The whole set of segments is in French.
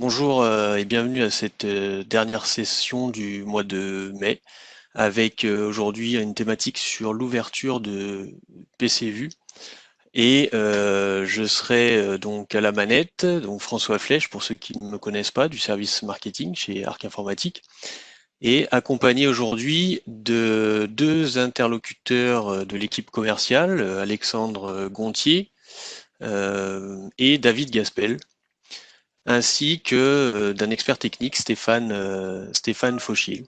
Bonjour et bienvenue à cette dernière session du mois de mai avec aujourd'hui une thématique sur l'ouverture de PCVue et je serai donc à la manette, donc François Flèche pour ceux qui ne me connaissent pas, du service marketing chez Arc Informatique et accompagné aujourd'hui de deux interlocuteurs de l'équipe commerciale, Alexandre Gontier et David Gaspel ainsi que d'un expert technique, Stéphane Fauchier.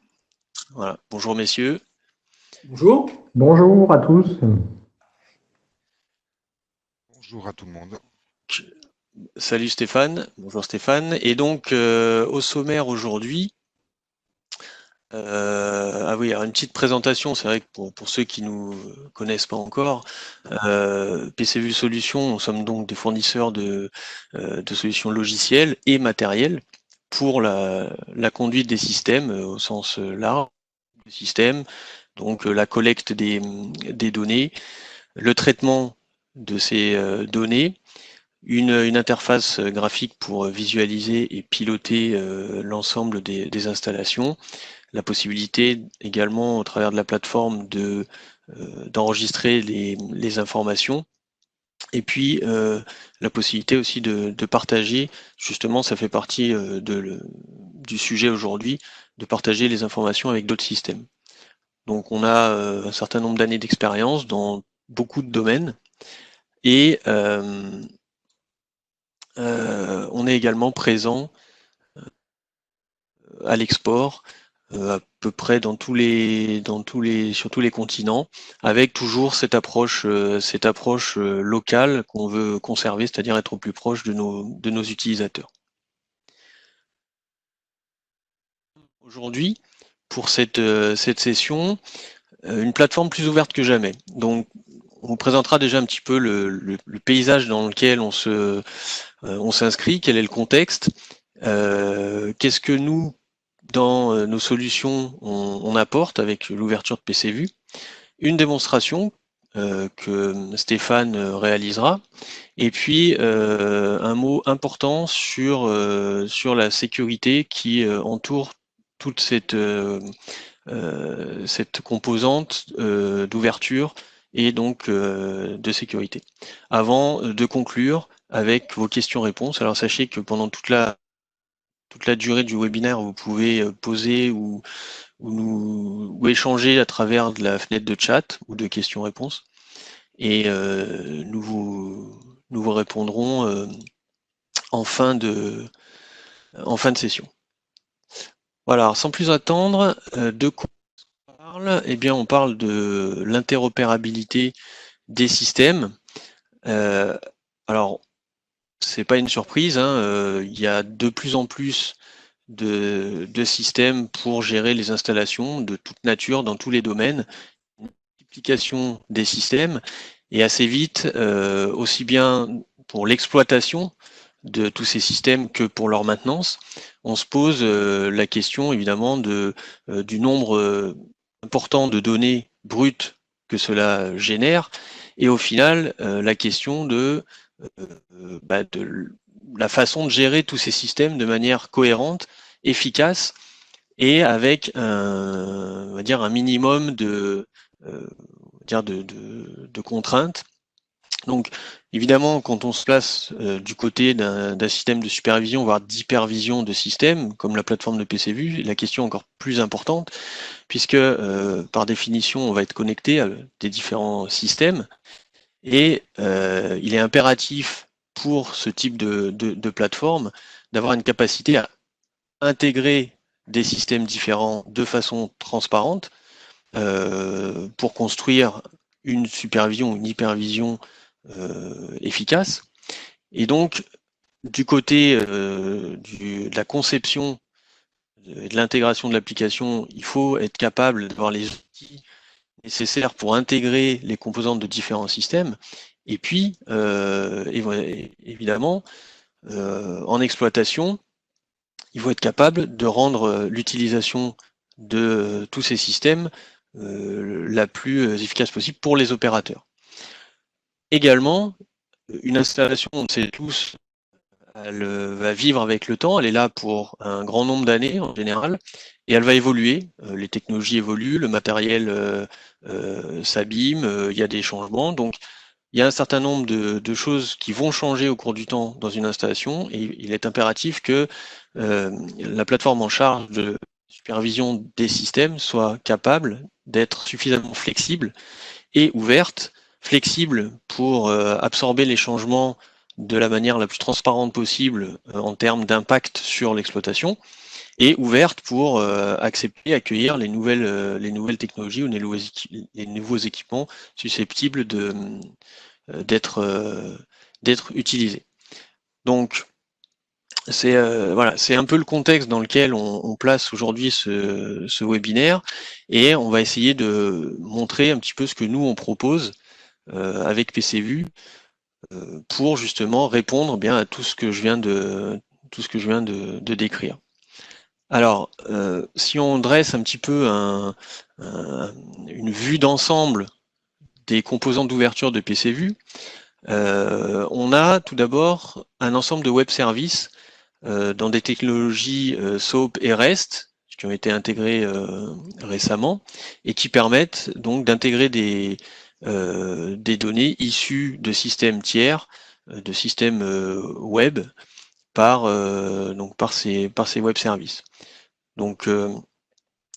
Voilà. Bonjour messieurs. Bonjour. Bonjour à tous. Bonjour à tout le monde. Salut Stéphane. Bonjour Stéphane. Et donc au sommaire aujourd'hui, ah oui, alors une petite présentation, c'est vrai que pour ceux qui nous connaissent pas encore, PCVue Solutions, nous sommes donc des fournisseurs de solutions logicielles et matérielles pour la conduite des systèmes au sens large du système, donc la collecte des données, le traitement de ces données, une interface graphique pour visualiser et piloter l'ensemble des installations, la possibilité également au travers de la plateforme d'enregistrer les informations, et puis la possibilité aussi de partager, justement ça fait partie du sujet aujourd'hui, de partager les informations avec d'autres systèmes. Donc on a un certain nombre d'années d'expérience dans beaucoup de domaines et on est également présent à l'export à peu près sur tous les continents, avec toujours cette approche locale qu'on veut conserver, c'est-à-dire être au plus proche de nos utilisateurs. Aujourd'hui, pour cette session, une plateforme plus ouverte que jamais. Donc, on vous présentera déjà un petit peu le paysage dans lequel on s'inscrit, quel est le contexte, qu'est-ce que nous, dans nos solutions, on apporte avec l'ouverture de PCVue, une démonstration que Stéphane réalisera, et puis un mot important sur la sécurité qui entoure toute cette composante d'ouverture et donc de sécurité. Avant de conclure avec vos questions-réponses, alors sachez que pendant toute la durée du webinaire, vous pouvez poser ou échanger à travers de la fenêtre de chat ou de questions-réponses et nous vous répondrons en fin de session. Voilà, alors sans plus attendre, de quoi on parle? Eh bien, on parle de l'interopérabilité des systèmes. Alors, c'est pas une surprise, hein, il y a de plus en plus de systèmes pour gérer les installations de toute nature dans tous les domaines, une multiplication des systèmes et assez vite, aussi bien pour l'exploitation de tous ces systèmes que pour leur maintenance, on se pose la question évidemment du nombre important de données brutes que cela génère et au final la question de la façon de gérer tous ces systèmes de manière cohérente, efficace et avec on va dire un minimum de contraintes. Donc évidemment, quand on se place du côté d'un système de supervision, voire d'hypervision de système, comme la plateforme de PCVue, la question est encore plus importante, puisque par définition, on va être connecté à des différents systèmes, et il est impératif pour ce type de plateforme d'avoir une capacité à intégrer des systèmes différents de façon transparente pour construire une supervision, une hypervision efficace. Et donc, du côté de la conception et de l'intégration de l'application, il faut être capable d'avoir les outils nécessaires pour intégrer les composantes de différents systèmes. Et puis, évidemment, en exploitation, il faut être capable de rendre l'utilisation de tous ces systèmes la plus efficace possible pour les opérateurs. Également, une installation, on le sait tous, elle va vivre avec le temps, elle est là pour un grand nombre d'années en général, et elle va évoluer. Les technologies évoluent, le matériel s'abîme, il y a des changements, donc il y a un certain nombre de choses qui vont changer au cours du temps dans une installation, et il est impératif que la plateforme en charge de supervision des systèmes soit capable d'être suffisamment flexible et ouverte, flexible pour absorber les changements de la manière la plus transparente possible en termes d'impact sur l'exploitation, et ouverte pour accepter, accueillir les nouvelles technologies ou les nouveaux équipements susceptibles d'être utilisés. Donc c'est voilà, c'est un peu le contexte dans lequel on place aujourd'hui ce webinaire, et on va essayer de montrer un petit peu ce que nous on propose avec PCVue pour justement répondre bien à tout ce que je viens de décrire. Alors, si on dresse un petit peu une vue d'ensemble des composants d'ouverture de PCVue, on a tout d'abord un ensemble de web services dans des technologies SOAP et REST qui ont été intégrées récemment et qui permettent donc d'intégrer des données issues de systèmes tiers, de systèmes web par ces web services. Donc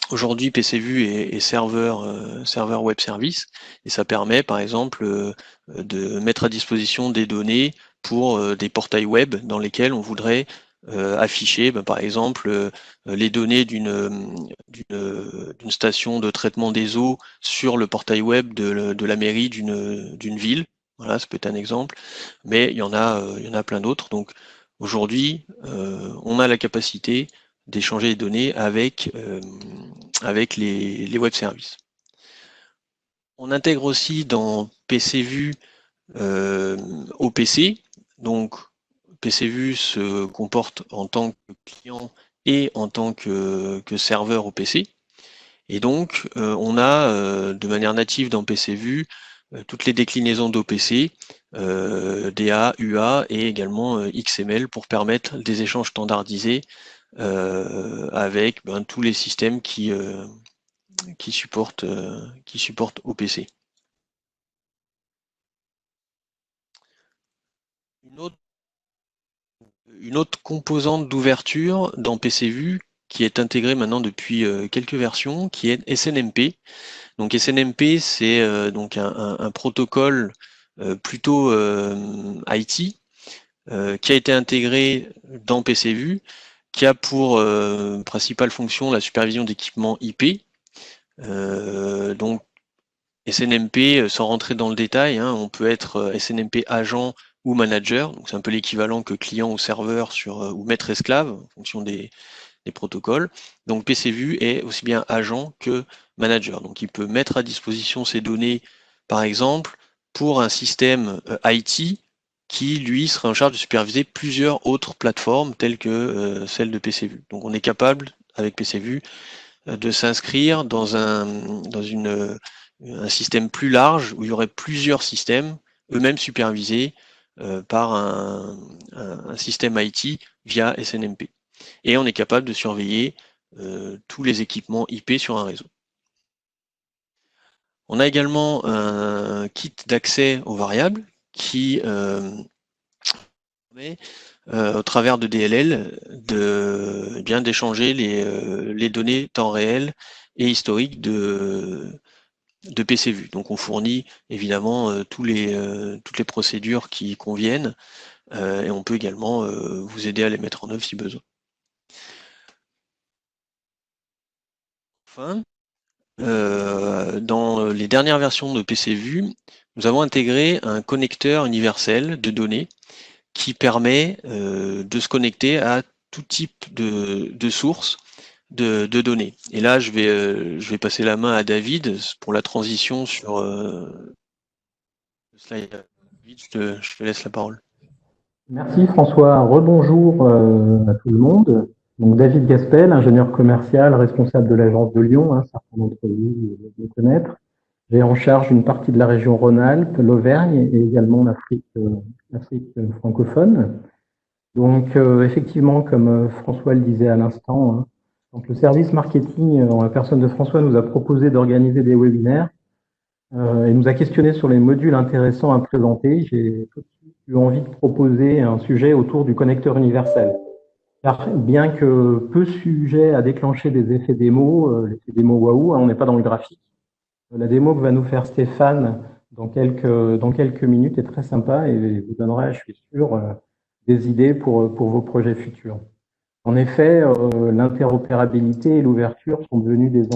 aujourd'hui PCVue est serveur web service, et ça permet par exemple de mettre à disposition des données pour des portails web dans lesquels on voudrait afficher par exemple les données d'une station de traitement des eaux sur le portail web de la mairie d'une ville. Voilà, ça peut être un exemple, mais il y en a plein d'autres. Donc aujourd'hui, on a la capacité d'échanger les données avec les web services. On intègre aussi dans PCVue OPC, donc PCVue se comporte en tant que client et en tant que serveur OPC, et donc on a de manière native dans PCVue toutes les déclinaisons d'OPC, DA, UA et également XML pour permettre des échanges standardisés avec tous les systèmes qui supportent OPC. Une autre composante d'ouverture dans PCVue qui est intégrée maintenant depuis quelques versions, qui est SNMP. Donc SNMP, c'est donc un protocole plutôt IT qui a été intégré dans PCVue, qui a pour principale fonction la supervision d'équipements IP. Donc SNMP, sans rentrer dans le détail, hein, on peut être SNMP agent ou manager, donc c'est un peu l'équivalent que client ou serveur ou maître esclave en fonction des protocoles. Donc PCVue est aussi bien agent que manager. Donc il peut mettre à disposition ces données, par exemple, pour un système IT qui, lui, serait en charge de superviser plusieurs autres plateformes telles que celle de PCVue. Donc on est capable, avec PCVue, de s'inscrire dans un système plus large où il y aurait plusieurs systèmes, eux-mêmes supervisés par un système IT via SNMP. Et on est capable de surveiller tous les équipements IP sur un réseau. On a également un kit d'accès aux variables qui permet, au travers de DLL, d'échanger les données temps réel et historique de PCVue. Donc on fournit évidemment toutes les procédures qui conviennent, et on peut également vous aider à les mettre en œuvre si besoin. Enfin, dans les dernières versions de PCVue, nous avons intégré un connecteur universel de données qui permet de se connecter à tout type de sources de données. Et là, je vais passer la main à David pour la transition sur le slide. David, je te laisse la parole. Merci François. Rebonjour à tout le monde. Donc David Gaspel, ingénieur commercial, responsable de l'agence de Lyon, hein, certains d'entre vous le connaître. J'ai en charge une partie de la région Rhône-Alpes, l'Auvergne et également l'Afrique francophone. Donc, effectivement, comme François le disait à l'instant, hein, donc le service marketing, en la personne de François, nous a proposé d'organiser des webinaires et nous a questionné sur les modules intéressants à présenter. J'ai tout de suite eu envie de proposer un sujet autour du connecteur universel. Car bien que peu sujet à déclencher des effets démo, l'effet démo waouh, hein, on n'est pas dans le graphique. La démo que va nous faire Stéphane dans quelques minutes est très sympa et vous donnera, je suis sûr, des idées pour vos projets futurs. En effet, l'interopérabilité et l'ouverture sont devenus des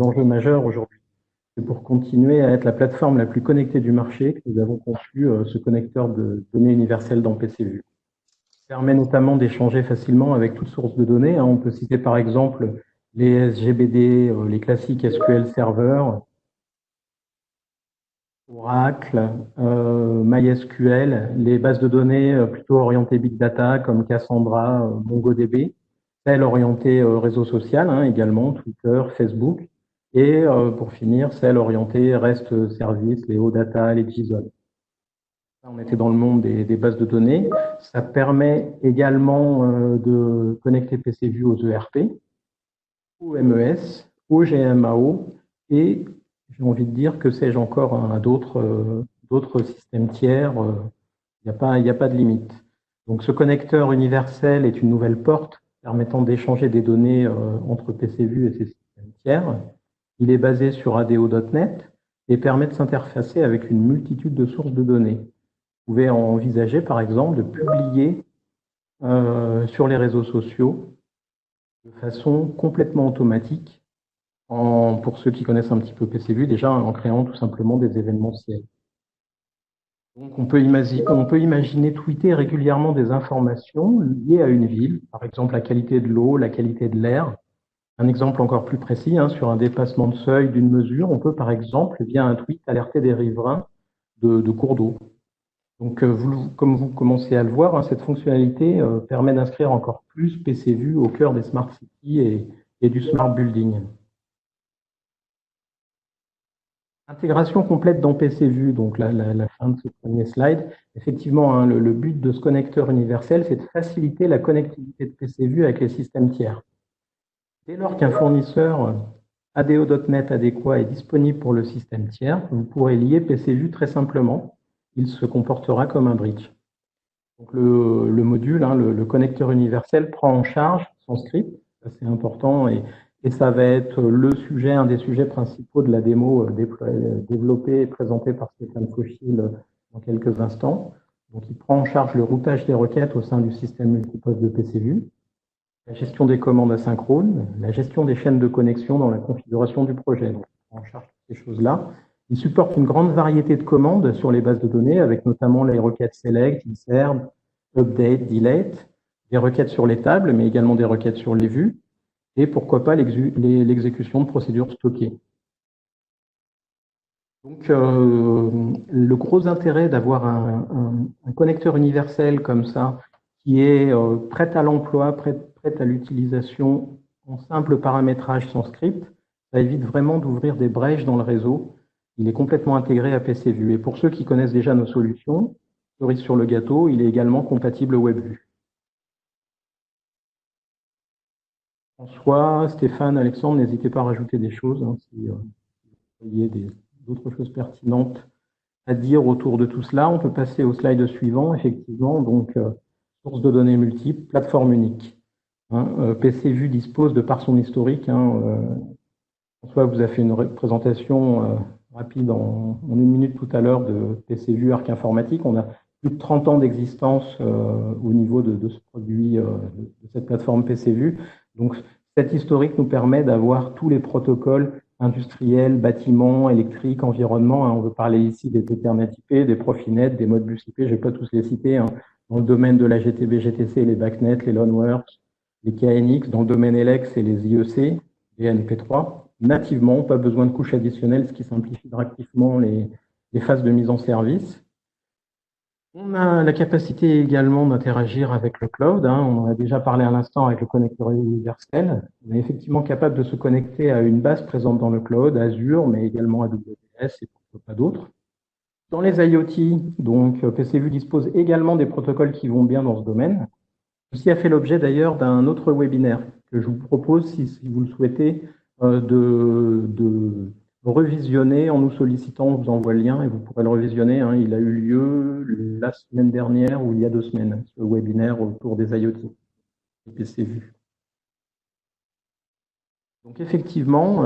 enjeux majeurs aujourd'hui. C'est pour continuer à être la plateforme la plus connectée du marché que nous avons conçu ce connecteur de données universelles dans PCVue. Il permet notamment d'échanger facilement avec toutes sources de données. On peut citer par exemple les SGBD, les classiques SQL Server, Oracle, MySQL, les bases de données plutôt orientées Big Data comme Cassandra, MongoDB, celles orientées réseau social également, Twitter, Facebook, et pour finir, celles orientées REST services, les OData, les JSON. On était dans le monde des bases de données. Ça permet également de connecter PCVue aux ERP, aux MES, aux GMAO et j'ai envie de dire que sais-je encore à d'autres systèmes tiers. Il n'y a pas de limite. Donc ce connecteur universel est une nouvelle porte permettant d'échanger des données entre PCVue et ces systèmes tiers. Il est basé sur ADO.NET et permet de s'interfacer avec une multitude de sources de données. Vous pouvez envisager, par exemple, de publier sur les réseaux sociaux de façon complètement automatique, pour ceux qui connaissent un petit peu PCVue, déjà en créant tout simplement des événementiels. Donc on peut imaginer tweeter régulièrement des informations liées à une ville, par exemple la qualité de l'eau, la qualité de l'air. Un exemple encore plus précis, sur un dépassement de seuil d'une mesure, on peut par exemple, via un tweet, alerter des riverains de cours d'eau. Donc, comme vous commencez à le voir, cette fonctionnalité permet d'inscrire encore plus PCVue au cœur des smart cities et du smart building. Intégration complète dans PCVue, donc la fin de ce premier slide. Effectivement, le but de ce connecteur universel, c'est de faciliter la connectivité de PCVue avec les systèmes tiers. Dès lors qu'un fournisseur ADO.NET adéquat est disponible pour le système tiers, vous pourrez lier PCVue très simplement. Il se comportera comme un bridge. Donc le module, le connecteur universel, prend en charge son script, c'est important, et ça va être un des sujets principaux de la démo développée et présentée par Stéphane Fauchil dans quelques instants. Donc il prend en charge le routage des requêtes au sein du système multiposte de PCVue, la gestion des commandes asynchrones, la gestion des chaînes de connexion dans la configuration du projet. Donc il prend en charge toutes ces choses-là. Il supporte une grande variété de commandes sur les bases de données, avec notamment les requêtes select, insert, update, delete, des requêtes sur les tables, mais également des requêtes sur les vues, et pourquoi pas l'exécution de procédures stockées. Donc, le gros intérêt d'avoir un connecteur universel comme ça, qui est prêt à l'emploi, prêt à l'utilisation en simple paramétrage sans script, ça évite vraiment d'ouvrir des brèches dans le réseau. Il est complètement intégré à PCVue. Et pour ceux qui connaissent déjà nos solutions, cerise sur le gâteau, il est également compatible WebView. François, Stéphane, Alexandre, n'hésitez pas à rajouter des choses si vous voyez d'autres choses pertinentes à dire autour de tout cela. On peut passer au slide suivant, effectivement. Donc, source de données multiples, plateforme unique. PCVue dispose, de par son historique, François vous a fait une présentation rapide en 1 minute tout à l'heure de PCVue Arc Informatique. On a plus de 30 ans d'existence au niveau de ce produit, de cette plateforme PCVue. Donc, cet historique nous permet d'avoir tous les protocoles industriels, bâtiments, électriques, environnement. On veut parler ici des Ethernet IP, des Profinet, des Modbus IP, je ne vais pas tous les citer. Dans le domaine de la GTB, GTC, les BACnet, les Loanworks, les KNX, dans le domaine ELEX et les IEC, les NP3. Nativement, pas besoin de couches additionnelles, ce qui simplifie drastiquement les phases de mise en service. On a la capacité également d'interagir avec le cloud. On en a déjà parlé à l'instant avec le connecteur universel. On est effectivement capable de se connecter à une base présente dans le cloud, Azure, mais également AWS et pourquoi pas d'autres. Dans les IoT, donc PCVue dispose également des protocoles qui vont bien dans ce domaine. Ceci a fait l'objet d'ailleurs d'un autre webinaire que je vous propose, si vous le souhaitez, de revisionner en nous sollicitant. On vous envoie le lien et vous pourrez le revisionner. Il a eu lieu la semaine dernière ou il y a 2 semaines, ce webinaire autour des IoT et PCVue. Donc effectivement,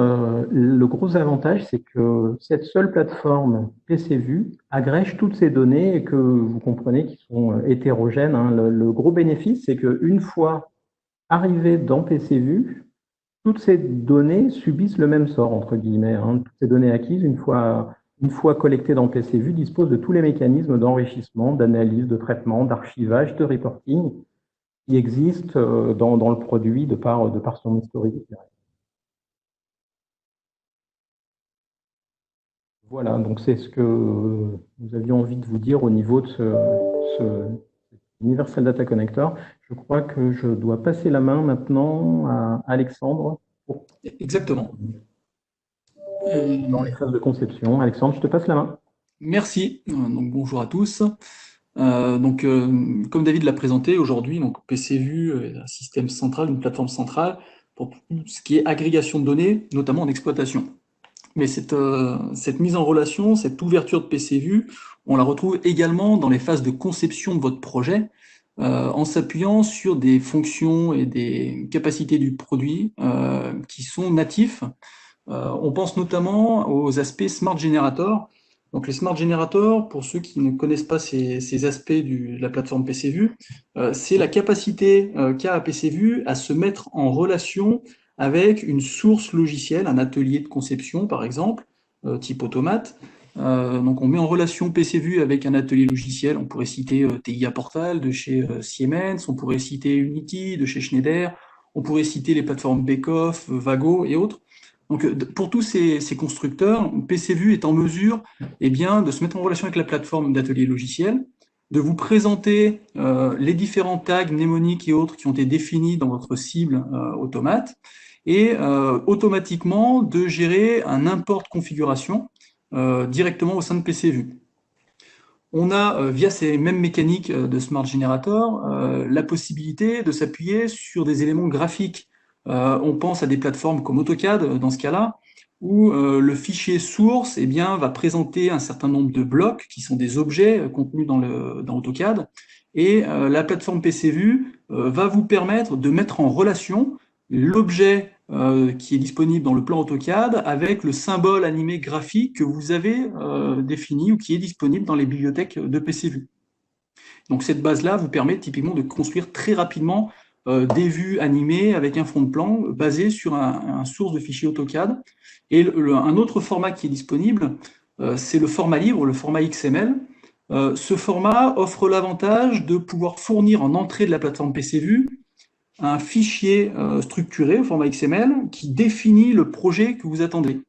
le gros avantage, c'est que cette seule plateforme PCVue agrège toutes ces données et que vous comprenez qu'ils sont hétérogènes. Le gros bénéfice, c'est qu'une fois arrivées dans PCVue, toutes ces données subissent le même sort, entre guillemets. Toutes ces données acquises, une fois collectées dans PCVue, disposent de tous les mécanismes d'enrichissement, d'analyse, de traitement, d'archivage, de reporting qui existent dans le produit de par son historique. Voilà, donc c'est ce que nous avions envie de vous dire au niveau de ce Universal Data Connector. Je crois que je dois passer la main maintenant à Alexandre. Exactement. Dans les phases de conception. Alexandre, je te passe la main. Merci. Donc bonjour à tous. Comme David l'a présenté aujourd'hui, donc PCVue est un système central, une plateforme centrale pour tout ce qui est agrégation de données, notamment en exploitation. Mais cette mise en relation, cette ouverture de PCVue, on la retrouve également dans les phases de conception de votre projet, en s'appuyant sur des fonctions et des capacités du produit qui sont natifs. On pense notamment aux aspects Smart Generator. Donc les Smart Generators, pour ceux qui ne connaissent pas ces aspects de la plateforme PCVue, c'est la capacité qu'a PCVue à se mettre en relation avec une source logicielle, un atelier de conception par exemple, type automate. Donc on met en relation PCVue avec un atelier logiciel, on pourrait citer TIA Portal de chez Siemens, on pourrait citer Unity de chez Schneider, on pourrait citer les plateformes Beckhoff, Vago et autres. Donc, pour tous ces constructeurs, PCVue est en mesure de se mettre en relation avec la plateforme d'atelier logiciel, de vous présenter les différents tags mnémoniques et autres qui ont été définis dans votre cible automate, et automatiquement de gérer un import de configuration directement au sein de PCVue. On a, via ces mêmes mécaniques de Smart Generator, la possibilité de s'appuyer sur des éléments graphiques. On pense à des plateformes comme AutoCAD dans ce cas-là, où le fichier source va présenter un certain nombre de blocs qui sont des objets contenus dans AutoCAD, et la plateforme PCVue va vous permettre de mettre en relation l'objet qui est disponible dans le plan AutoCAD avec le symbole animé graphique que vous avez défini ou qui est disponible dans les bibliothèques de PCVue. Donc cette base-là vous permet typiquement de construire très rapidement des vues animées avec un fond de plan basé sur un source de fichier AutoCAD. Et un autre format qui est disponible, c'est le format libre, le format XML. Ce format offre l'avantage de pouvoir fournir en entrée de la plateforme PCVue un fichier structuré au format XML qui définit le projet que vous attendez.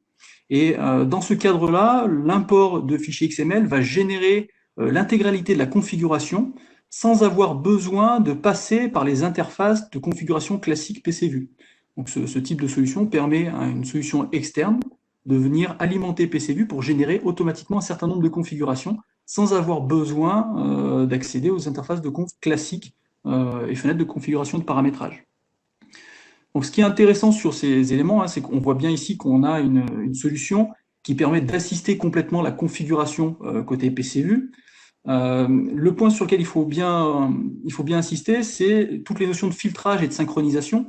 Et dans ce cadre-là, l'import de fichier XML va générer l'intégralité de la configuration sans avoir besoin de passer par les interfaces de configuration classique PCVue. Donc ce type de solution permet à une solution externe de venir alimenter PCVue pour générer automatiquement un certain nombre de configurations sans avoir besoin d'accéder aux interfaces de conf classiques et fenêtres de configuration de paramétrage. Donc ce qui est intéressant sur ces éléments, c'est qu'on voit bien ici qu'on a une solution qui permet d'assister complètement la configuration côté PCVue. Le point sur lequel il faut bien insister, c'est toutes les notions de filtrage et de synchronisation.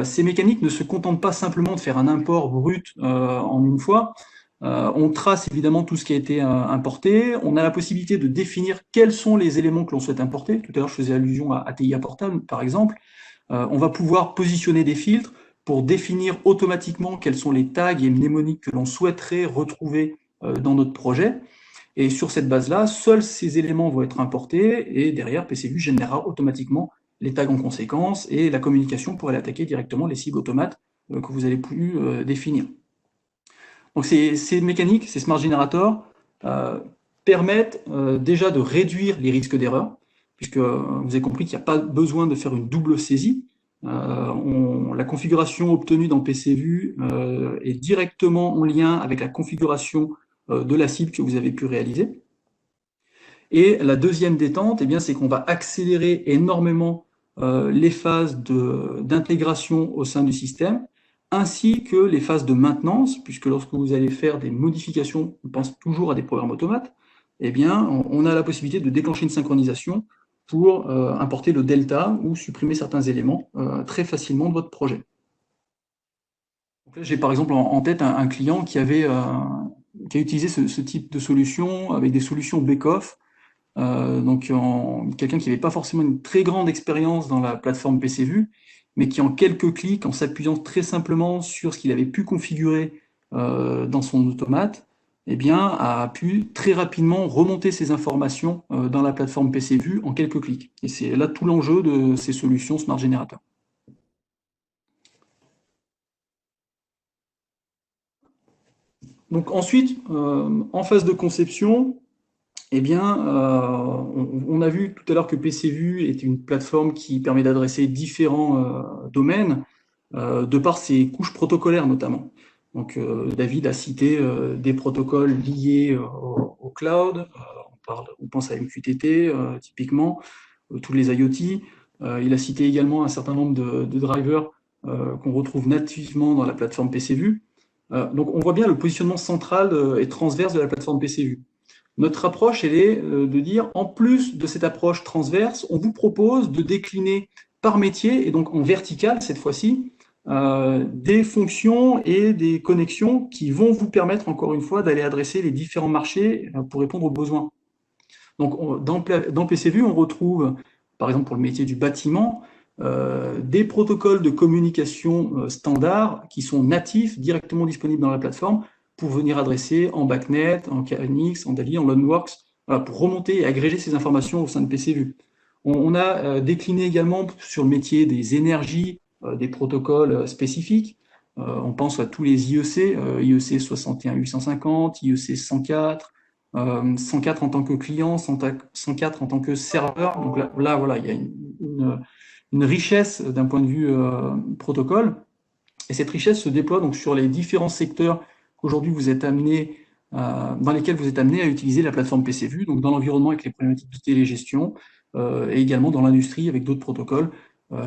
Ces mécaniques ne se contentent pas simplement de faire un import brut en une fois. On trace évidemment tout ce qui a été importé. On a la possibilité de définir quels sont les éléments que l'on souhaite importer. Tout à l'heure, je faisais allusion à TIA Portal, par exemple. On va pouvoir positionner des filtres pour définir automatiquement quels sont les tags et mnémoniques que l'on souhaiterait retrouver dans notre projet. Et sur cette base-là, seuls ces éléments vont être importés et derrière, PCVue générera automatiquement les tags en conséquence et la communication pour aller attaquer directement les cibles automates que vous allez plus définir. Donc ces mécaniques, ces Smart Generators, permettent déjà de réduire les risques d'erreur, puisque vous avez compris qu'il n'y a pas besoin de faire une double saisie. La configuration obtenue dans PCVue est directement en lien avec la configuration de la cible que vous avez pu réaliser. Et la deuxième détente, c'est qu'on va accélérer énormément les phases d'intégration au sein du système, ainsi que les phases de maintenance, puisque lorsque vous allez faire des modifications, on pense toujours à des programmes automates, on a la possibilité de déclencher une synchronisation pour importer le delta ou supprimer certains éléments très facilement de votre projet. J'ai par exemple en tête un client qui a utilisé ce type de solution avec des solutions back-off. Quelqu'un qui n'avait pas forcément une très grande expérience dans la plateforme PCVue, mais qui en quelques clics, en s'appuyant très simplement sur ce qu'il avait pu configurer dans son automate, a pu très rapidement remonter ces informations dans la plateforme PCVue en quelques clics. Et c'est là tout l'enjeu de ces solutions Smart Generator. Donc ensuite, en phase de conception, on a vu tout à l'heure que PCVue est une plateforme qui permet d'adresser différents domaines, de par ses couches protocolaires notamment. Donc David a cité des protocoles liés au cloud, on pense à MQTT typiquement, tous les IoT. Il a cité également un certain nombre de drivers qu'on retrouve nativement dans la plateforme PCVue. Donc on voit bien le positionnement central et transverse de la plateforme PCVue. Notre approche, elle est de dire, en plus de cette approche transverse, on vous propose de décliner par métier, et donc en vertical cette fois-ci, des fonctions et des connexions qui vont vous permettre, encore une fois, d'aller adresser les différents marchés pour répondre aux besoins. Donc dans PCVue, on retrouve, par exemple pour le métier du bâtiment, des protocoles de communication standards qui sont natifs, directement disponibles dans la plateforme, pour venir adresser en BACnet, en KNX, en DALI, en Loanworks, pour remonter et agréger ces informations au sein de PCVue. On a décliné également sur le métier des énergies, des protocoles spécifiques. On pense à tous les IEC, IEC 61850, IEC 104, 104 en tant que client, 104 en tant que serveur. Donc là voilà, il y a une richesse d'un point de vue protocole. Et cette richesse se déploie donc sur les différents secteurs qu'aujourd'hui vous êtes amené, dans lesquels vous êtes amené à utiliser la plateforme PCVue, donc dans l'environnement avec les problématiques de télégestion, et également dans l'industrie avec d'autres protocoles,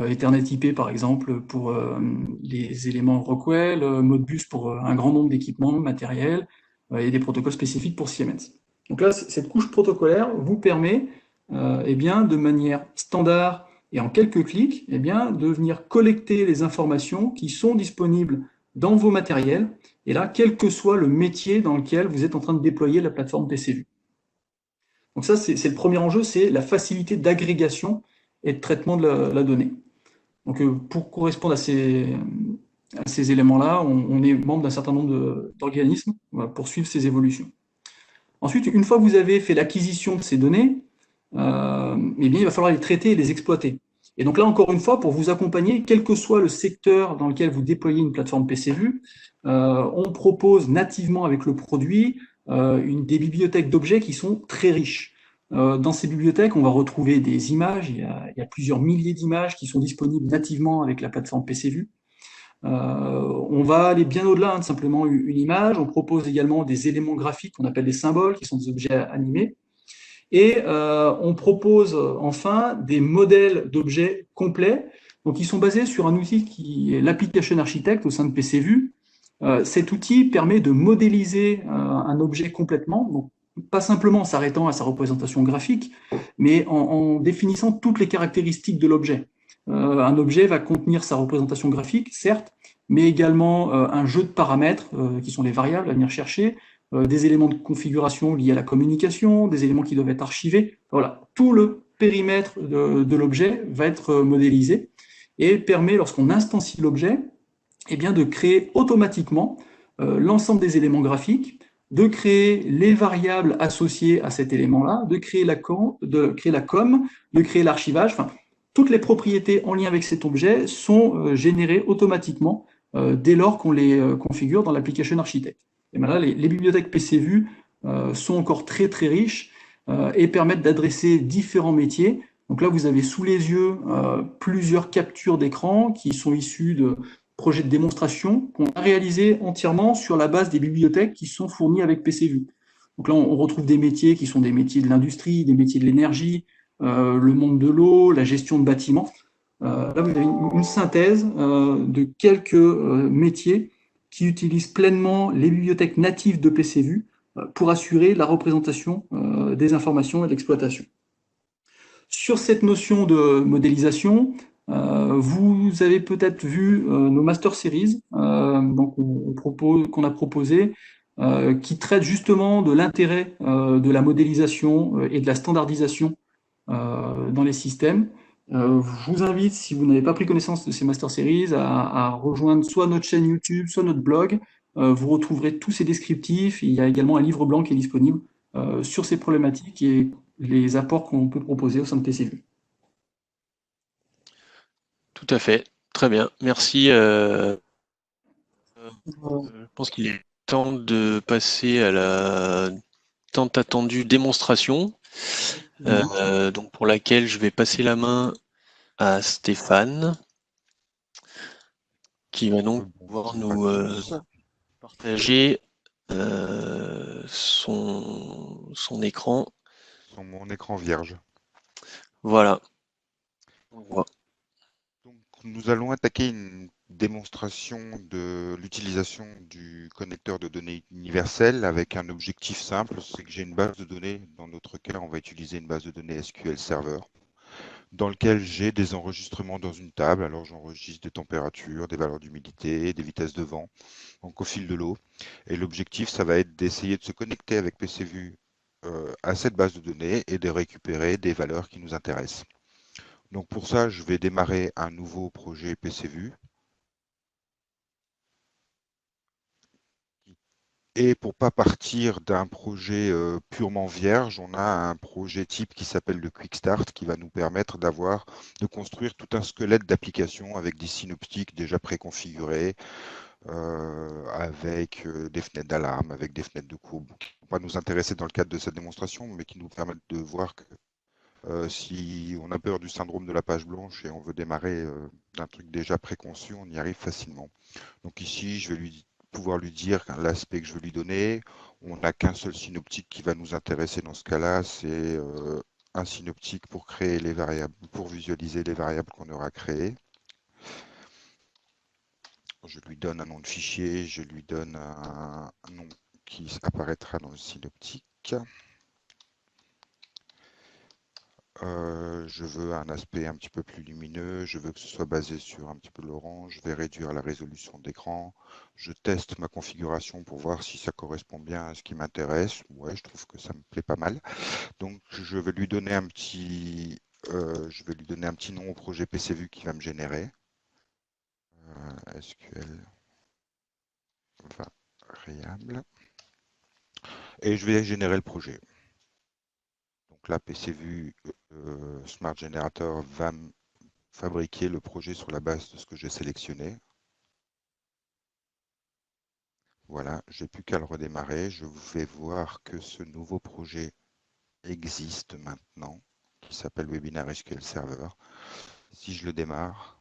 Ethernet IP par exemple pour les éléments Rockwell, Modbus pour un grand nombre d'équipements matériels, et des protocoles spécifiques pour Siemens. Donc là, cette couche protocolaire vous permet de manière standard et en quelques clics, de venir collecter les informations qui sont disponibles dans vos matériels, et là, quel que soit le métier dans lequel vous êtes en train de déployer la plateforme PCVue. Donc ça, c'est le premier enjeu, c'est la facilité d'agrégation et de traitement de la donnée. Donc pour correspondre à ces éléments-là, on est membre d'un certain nombre d'organismes pour suivre ces évolutions. Ensuite, une fois que vous avez fait l'acquisition de ces données, il va falloir les traiter et les exploiter. Et donc là, encore une fois, pour vous accompagner, quel que soit le secteur dans lequel vous déployez une plateforme PCVue, on propose nativement avec le produit des bibliothèques d'objets qui sont très riches. Dans ces bibliothèques, on va retrouver des images, il y a plusieurs milliers d'images qui sont disponibles nativement avec la plateforme PCVue. On va aller bien au-delà de simplement une image, on propose également des éléments graphiques qu'on appelle des symboles, qui sont des objets animés. Et on propose enfin des modèles d'objets complets, donc qui sont basés sur un outil qui est l'Application Architect au sein de PCVue. Cet outil permet de modéliser un objet complètement, donc pas simplement en s'arrêtant à sa représentation graphique, mais en définissant toutes les caractéristiques de l'objet. Un objet va contenir sa représentation graphique, certes, mais également un jeu de paramètres qui sont les variables à venir chercher, des éléments de configuration liés à la communication, des éléments qui doivent être archivés. Voilà, tout le périmètre de l'objet va être modélisé et permet, lorsqu'on instancie l'objet, de créer automatiquement l'ensemble des éléments graphiques, de créer les variables associées à cet élément-là, de créer la com, de créer l'archivage. Enfin, toutes les propriétés en lien avec cet objet sont générées automatiquement dès lors qu'on les configure dans l'Application Architect. Et là, les bibliothèques PCVue sont encore très très riches et permettent d'adresser différents métiers. Donc là, vous avez sous les yeux plusieurs captures d'écran qui sont issues de projets de démonstration qu'on a réalisés entièrement sur la base des bibliothèques qui sont fournies avec PCVue. Donc là, on retrouve des métiers qui sont des métiers de l'industrie, des métiers de l'énergie, le monde de l'eau, la gestion de bâtiments. Là, vous avez une synthèse de quelques métiers qui utilisent pleinement les bibliothèques natives de PCVue pour assurer la représentation des informations et de l'exploitation. Sur cette notion de modélisation, vous avez peut-être vu nos master series donc qu'on a proposé, qui traitent justement de l'intérêt de la modélisation et de la standardisation dans les systèmes. Je vous invite, si vous n'avez pas pris connaissance de ces master series, à rejoindre soit notre chaîne YouTube, soit notre blog. Vous retrouverez tous ces descriptifs. Il y a également un livre blanc qui est disponible sur ces problématiques et les apports qu'on peut proposer au sein de PCVue. Tout à fait, très bien, merci. Je pense qu'il est temps de passer à la tant attendue démonstration, donc pour laquelle je vais passer la main à Stéphane, qui va donc pouvoir nous partager son écran. Sur mon écran vierge. Voilà. On voit. Donc, nous allons attaquer une démonstration de l'utilisation du connecteur de données universel avec un objectif simple, c'est que j'ai une base de données. Dans notre cas, on va utiliser une base de données SQL Server dans lequel j'ai des enregistrements dans une table. Alors j'enregistre des températures, des valeurs d'humidité, des vitesses de vent, donc au fil de l'eau. Et l'objectif, ça va être d'essayer de se connecter avec PCVue à cette base de données et de récupérer des valeurs qui nous intéressent. Donc pour ça, je vais démarrer un nouveau projet PCVue. Et pour ne pas partir d'un projet purement vierge, on a un projet type qui s'appelle le Quick Start qui va nous permettre de construire tout un squelette d'applications avec des synoptiques déjà préconfigurés, avec des fenêtres d'alarme, avec des fenêtres de courbe, qui ne vont pas nous intéresser dans le cadre de cette démonstration, mais qui nous permettent de voir que si on a peur du syndrome de la page blanche et on veut démarrer d'un truc déjà préconçu, on y arrive facilement. Donc ici, je vais pouvoir lui dire l'aspect que je veux lui donner. On n'a qu'un seul synoptique qui va nous intéresser dans ce cas-là, c'est un synoptique pour créer les variables, pour visualiser les variables qu'on aura créées. Je lui donne un nom de fichier, je lui donne un nom qui apparaîtra dans le synoptique. Je veux un aspect un petit peu plus lumineux, je veux que ce soit basé sur un petit peu l'orange, je vais réduire la résolution d'écran, je teste ma configuration pour voir si ça correspond bien à ce qui m'intéresse. Ouais, je trouve que ça me plaît pas mal. Donc je vais lui donner un petit nom au projet PCVue qui va me générer. SQL variable. Et je vais générer le projet. Donc là, PCVue Smart Generator va fabriquer le projet sur la base de ce que j'ai sélectionné. Voilà, j'ai plus qu'à le redémarrer. Je vais voir que ce nouveau projet existe maintenant, qui s'appelle Webinar SQL Server. Si je le démarre,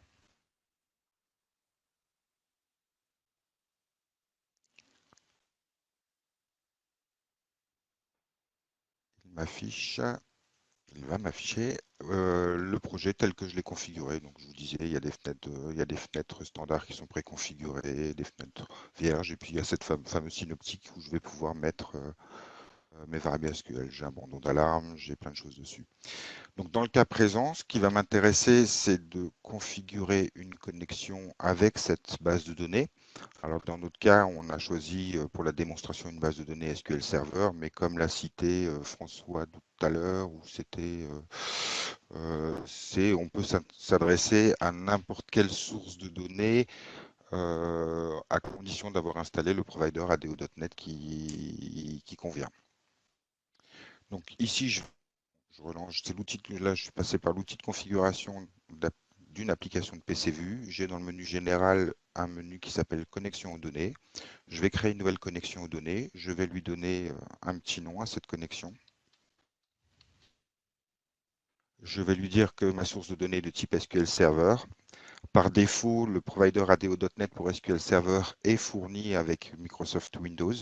il va m'afficher le projet tel que je l'ai configuré. Donc je vous disais, il y a des fenêtres standards qui sont préconfigurées, des fenêtres vierges, et puis il y a cette fameuse synoptique où je vais pouvoir mettre mes variables SQL. J'ai un bandeau d'alarme, j'ai plein de choses dessus. Donc dans le cas présent, ce qui va m'intéresser, c'est de configurer une connexion avec cette base de données. Alors dans notre cas, on a choisi pour la démonstration une base de données SQL Server, mais comme l'a cité François tout à l'heure, où on peut s'adresser à n'importe quelle source de données à condition d'avoir installé le provider ADO.NET qui convient. Donc ici, je relance, là je suis passé par l'outil de configuration d'une application de PCVue. J'ai dans le menu général un menu qui s'appelle connexion aux données. Je vais créer une nouvelle connexion aux données. Je vais lui donner un petit nom à cette connexion. Je vais lui dire que ma source de données est de type SQL Server. Par défaut, le provider ADO.NET pour SQL Server est fourni avec Microsoft Windows.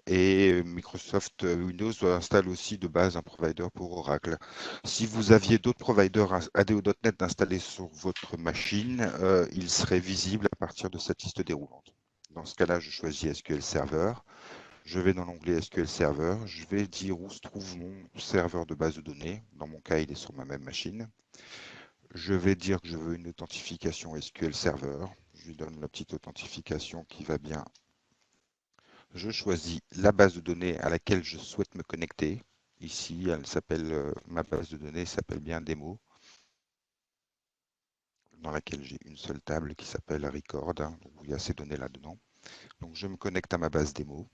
et Microsoft Windows installe aussi de base un provider pour Oracle. Si vous aviez d'autres providers ADO.NET installés sur votre machine, ils seraient visibles à partir de cette liste déroulante. Dans ce cas-là, je choisis SQL Server. Je vais dans l'onglet SQL Server. Je vais dire où se trouve mon serveur de base de données. Dans mon cas, il est sur ma même machine. Je vais dire que je veux une authentification SQL Server. Je lui donne la petite authentification qui va bien. Je choisis la base de données à laquelle je souhaite me connecter. Ici, elle s'appelle, ma base de données s'appelle bien Demo, dans laquelle j'ai une seule table qui s'appelle Record, hein, où il y a ces données là-dedans. Donc je me connecte à ma base Demo.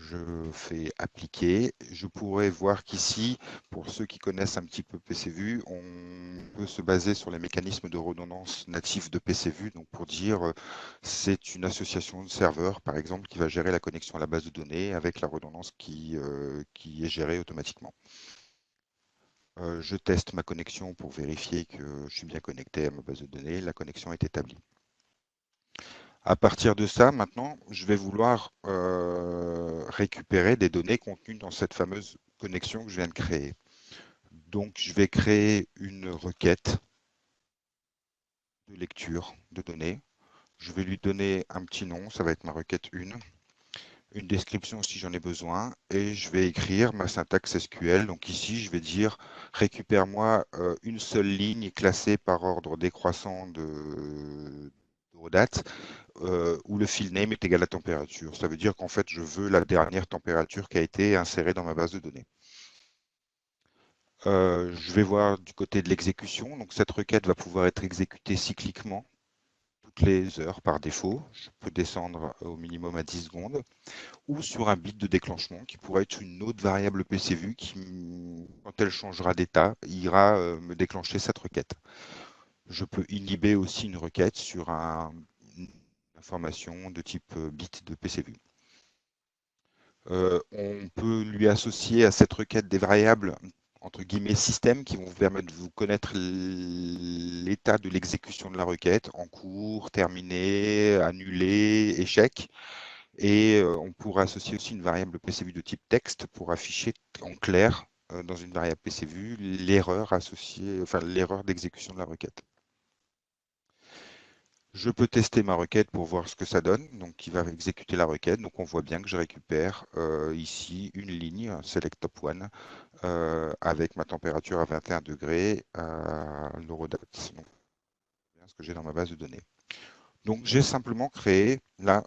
Je fais appliquer. Je pourrais voir qu'ici, pour ceux qui connaissent un petit peu PCVue, on peut se baser sur les mécanismes de redondance natifs de PCVue. Donc pour dire, c'est une association de serveurs, par exemple, qui va gérer la connexion à la base de données avec la redondance qui est gérée automatiquement. Je teste ma connexion pour vérifier que je suis bien connecté à ma base de données. La connexion est établie. À partir de ça, maintenant, je vais vouloir récupérer des données contenues dans cette fameuse connexion que je viens de créer. Donc, je vais créer une requête de lecture de données. Je vais lui donner un petit nom, ça va être ma requête 1, une description si j'en ai besoin, et je vais écrire ma syntaxe SQL. Donc ici, je vais dire récupère-moi une seule ligne classée par ordre décroissant de date, où le field name est égal à température. Ça veut dire qu'en fait, je veux la dernière température qui a été insérée dans ma base de données. Je vais voir du côté de l'exécution. Donc cette requête va pouvoir être exécutée cycliquement toutes les heures par défaut. Je peux descendre au minimum à 10 secondes. Ou sur un bit de déclenchement qui pourrait être une autre variable PCVue qui, quand elle changera d'état, ira me déclencher cette requête. Je peux inhiber aussi une requête sur une information de type bit de PCVue. On peut lui associer à cette requête des variables entre guillemets système qui vont vous permettre de vous connaître l'état de l'exécution de la requête en cours, terminé, annulé, échec. Et on pourra associer aussi une variable PCVue de type texte pour afficher en clair dans une variable PCVue l'erreur associée, enfin l'erreur d'exécution de la requête. Je peux tester ma requête pour voir ce que ça donne, donc qui va exécuter la requête. Donc on voit bien que je récupère ici une ligne, select top 1, avec ma température à 21 degrés à l'eurodate. Donc c'est ce que j'ai dans ma base de données. Donc j'ai simplement créé là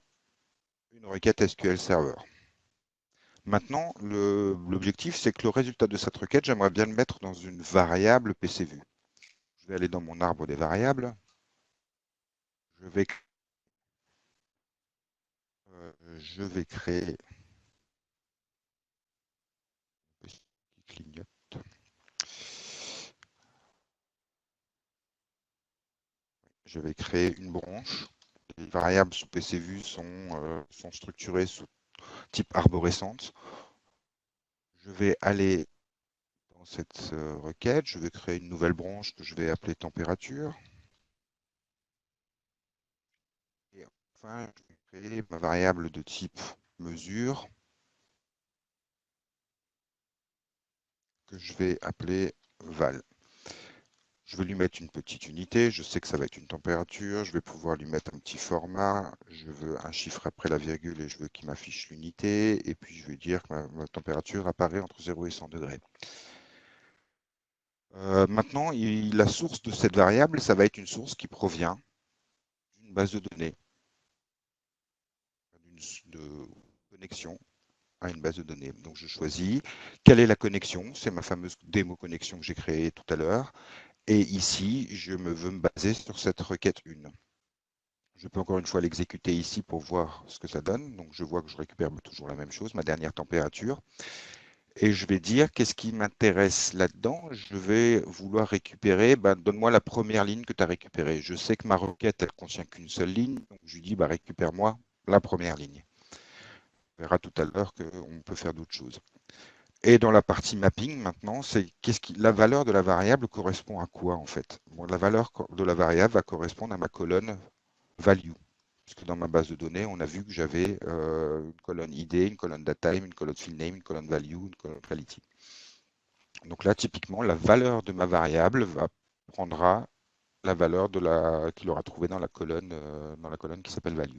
une requête SQL Server. Maintenant, l'objectif, c'est que le résultat de cette requête, j'aimerais bien le mettre dans une variable PCVue. Je vais aller dans mon arbre des variables. Je vais créer Je vais créer une branche. Les variables sous PCVue sont structurées sous type arborescente. Je vais aller dans cette requête. Je vais créer une nouvelle branche que je vais appeler température. Et enfin, je vais créer ma variable de type mesure que je vais appeler val. Je vais lui mettre une petite unité, je sais que ça va être une température, je vais pouvoir lui mettre un petit format, je veux un chiffre après la virgule et je veux qu'il m'affiche l'unité, et puis je vais dire que ma température apparaît entre 0 et 100 degrés. Maintenant, la source de cette variable, ça va être une source qui provient d'une base de données, de connexion à une base de données. Donc je choisis quelle est la connexion, c'est ma fameuse démo connexion que j'ai créée tout à l'heure. Et ici, je veux me baser sur cette requête 1. Je peux encore une fois l'exécuter ici pour voir ce que ça donne. Donc je vois que je récupère toujours la même chose, ma dernière température. Et je vais dire qu'est-ce qui m'intéresse là-dedans. Je vais vouloir récupérer, donne-moi la première ligne que tu as récupérée. Je sais que ma requête, elle contient qu'une seule ligne. Donc je lui dis, récupère-moi la première ligne. On verra tout à l'heure qu'on peut faire d'autres choses. Et dans la partie mapping, maintenant, c'est la valeur de la variable correspond à quoi en fait? Bon, la valeur de la variable va correspondre à ma colonne value. puisque dans ma base de données, on a vu que j'avais une colonne ID, une colonne datetime, une colonne fieldName, une colonne value, une colonne quality. Donc là, typiquement, la valeur de ma variable prendra la valeur qu'il aura trouvée dans la colonne qui s'appelle value.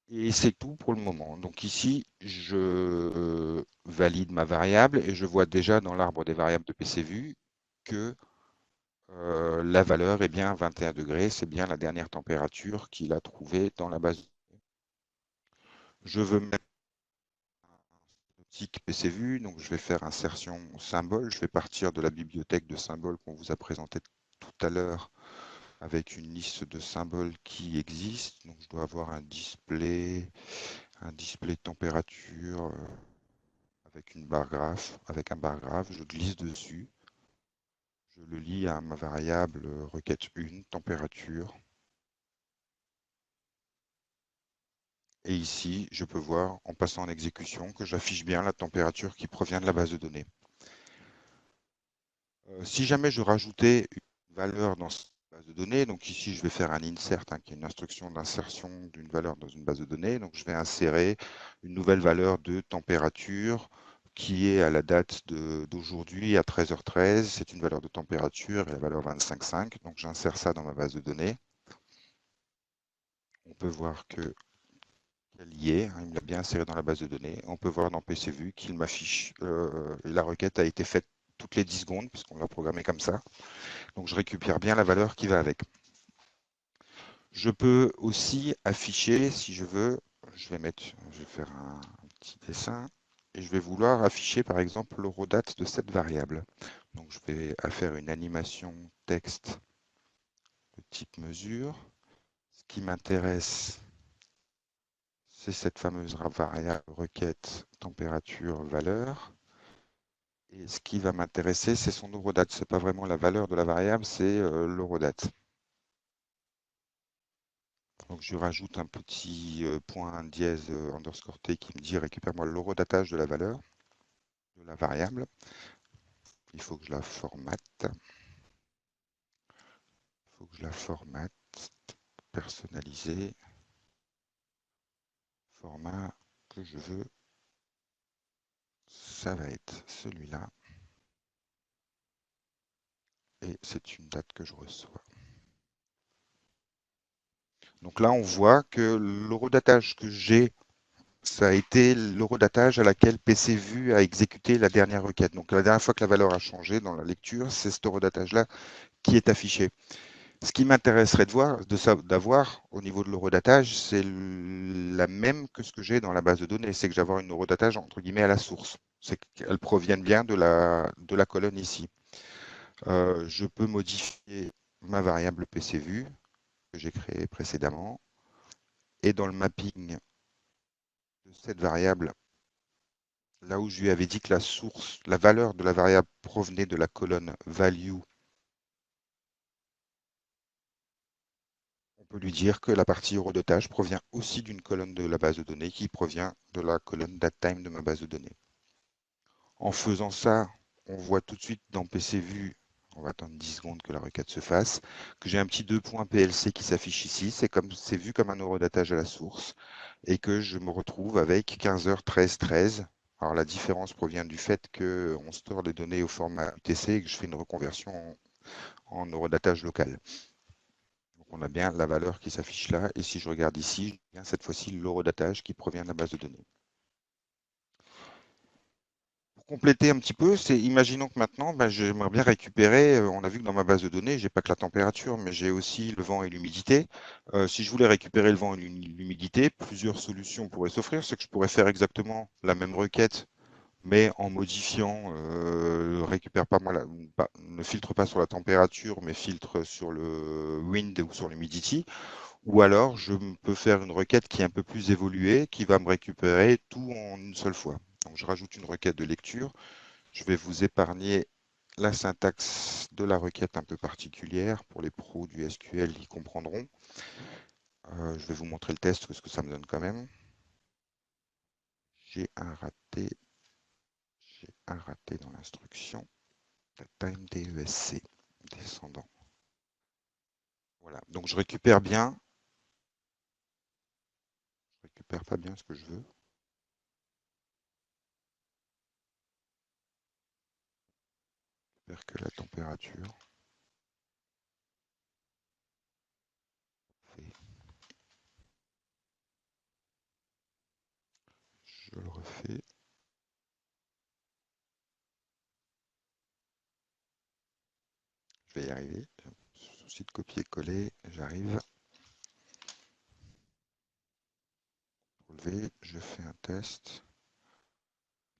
Et c'est tout pour le moment. Donc ici, je valide ma variable et je vois déjà dans l'arbre des variables de PCVue que la valeur est bien 21 degrés, c'est bien la dernière température qu'il a trouvée dans la base. Je veux mettre un optique PCVue, donc je vais faire insertion symbole. Je vais partir de la bibliothèque de symboles qu'on vous a présenté tout à l'heure avec une liste de symboles qui existent. Donc je dois avoir un display température avec une barre graphe, avec un bar graphe, je glisse dessus. Je le lie à ma variable requête 1, température. Et ici, je peux voir, en passant en exécution, que j'affiche bien la température qui provient de la base de données. Si jamais je rajoutais une valeur dans cette base de données, donc ici, je vais faire un insert, qui est une instruction d'insertion d'une valeur dans une base de données. Donc, je vais insérer une nouvelle valeur de température qui est à la date d'aujourd'hui à 13h13. C'est une valeur de température et la valeur 25,5. Donc, j'insère ça dans ma base de données. On peut voir qu'elle y est, il me l'a bien inséré dans la base de données. On peut voir dans PCVue qu'il m'affiche, et la requête a été faite toutes les 10 secondes, puisqu'on l'a programmé comme ça. Donc, je récupère bien la valeur qui va avec. Je peux aussi afficher, si je veux, je vais faire un petit dessin, et je vais vouloir afficher par exemple l'eurodate de cette variable. Donc je vais faire une animation texte de type mesure. Ce qui m'intéresse, c'est cette fameuse variable requête température valeur. Et ce qui va m'intéresser, c'est son eurodate. Ce n'est pas vraiment la valeur de la variable, c'est l'eurodate. Donc je rajoute un petit point dièse underscore t qui me dit récupère-moi l'eurodatage de la valeur, de la variable. Il faut que je la formate. Il faut que je la formate. Personnaliser. Format que je veux. Ça va être celui-là. Et c'est une date que je reçois. Donc là, on voit que l'eurodatage que j'ai, ça a été l'eurodatage à laquelle PCVue a exécuté la dernière requête. Donc la dernière fois que la valeur a changé dans la lecture, c'est cet eurodatage-là qui est affiché. Ce qui m'intéresserait d'avoir au niveau de l'eurodatage, c'est la même que ce que j'ai dans la base de données, c'est que j'ai une eurodatage entre guillemets à la source. C'est qu'elle provienne bien de la colonne ici. Je peux modifier ma variable PCVue que j'ai créée précédemment. Et dans le mapping de cette variable, là où je lui avais dit que la valeur de la variable provenait de la colonne value, on peut lui dire que la partie eurodatage provient aussi d'une colonne de la base de données qui provient de la colonne datetime de ma base de données. En faisant ça, on voit tout de suite dans PCVue, on va attendre 10 secondes que la requête se fasse, que j'ai un petit 2.plc qui s'affiche ici. C'est vu comme un eurodatage à la source et que je me retrouve avec 15h13:13. Alors la différence provient du fait qu'on store les données au format UTC et que je fais une reconversion en eurodatage local. Donc on a bien la valeur qui s'affiche là, et si je regarde ici, j'ai bien cette fois-ci l'eurodatage qui provient de la base de données. Pour compléter un petit peu, imaginons que maintenant, j'aimerais bien récupérer, on a vu que dans ma base de données, j'ai pas que la température, mais j'ai aussi le vent et l'humidité. Si je voulais récupérer le vent et l'humidité, plusieurs solutions pourraient s'offrir. C'est que je pourrais faire exactement la même requête, mais en modifiant, ne filtre pas sur la température, mais filtre sur le wind ou sur l'humidity. Ou alors, je peux faire une requête qui est un peu plus évoluée, qui va me récupérer tout en une seule fois. Donc, je rajoute une requête de lecture. Je vais vous épargner la syntaxe de la requête un peu particulière. Pour les pros du SQL, ils comprendront. Je vais vous montrer le test, ce que ça me donne quand même. J'ai un raté dans l'instruction. Time DESC, descendant. Voilà, donc je récupère bien repère pas bien ce que je veux. Je repère que la température. Je le refais. Je vais y arriver. Souci de copier-coller, j'arrive. Relever, je fais un test.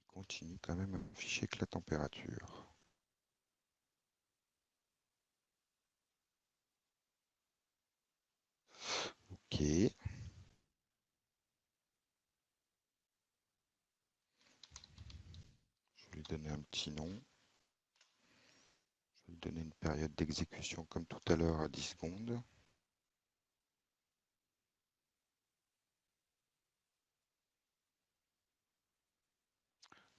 Il continue quand même à m'afficher que la température. Ok. Je vais lui donner un petit nom. Je vais lui donner une période d'exécution comme tout à l'heure à 10 secondes.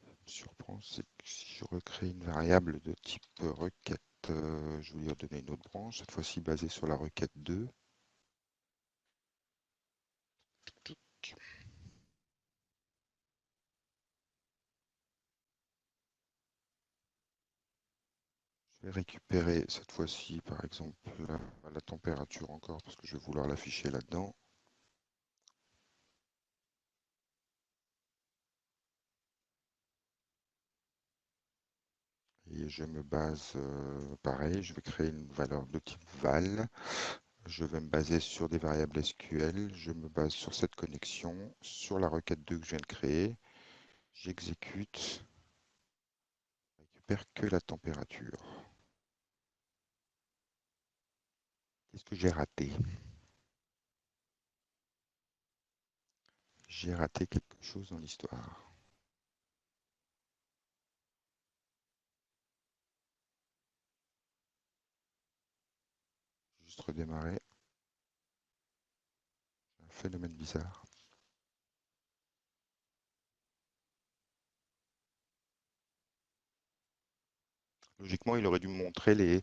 Me surprend, c'est que si je recrée une variable de type requête, je vais lui redonner une autre branche, cette fois-ci basée sur la requête 2. Je vais récupérer cette fois-ci, par exemple, la température encore, parce que je vais vouloir l'afficher là-dedans. Et je me base, pareil, je vais créer une valeur de type val. Je vais me baser sur des variables SQL. Je me base sur cette connexion, sur la requête 2 que je viens de créer. J'exécute. Je récupère que la température. Qu'est-ce que j'ai raté? J'ai raté quelque chose dans l'histoire. Juste redémarrer. Un phénomène bizarre. Logiquement, il aurait dû me montrer les...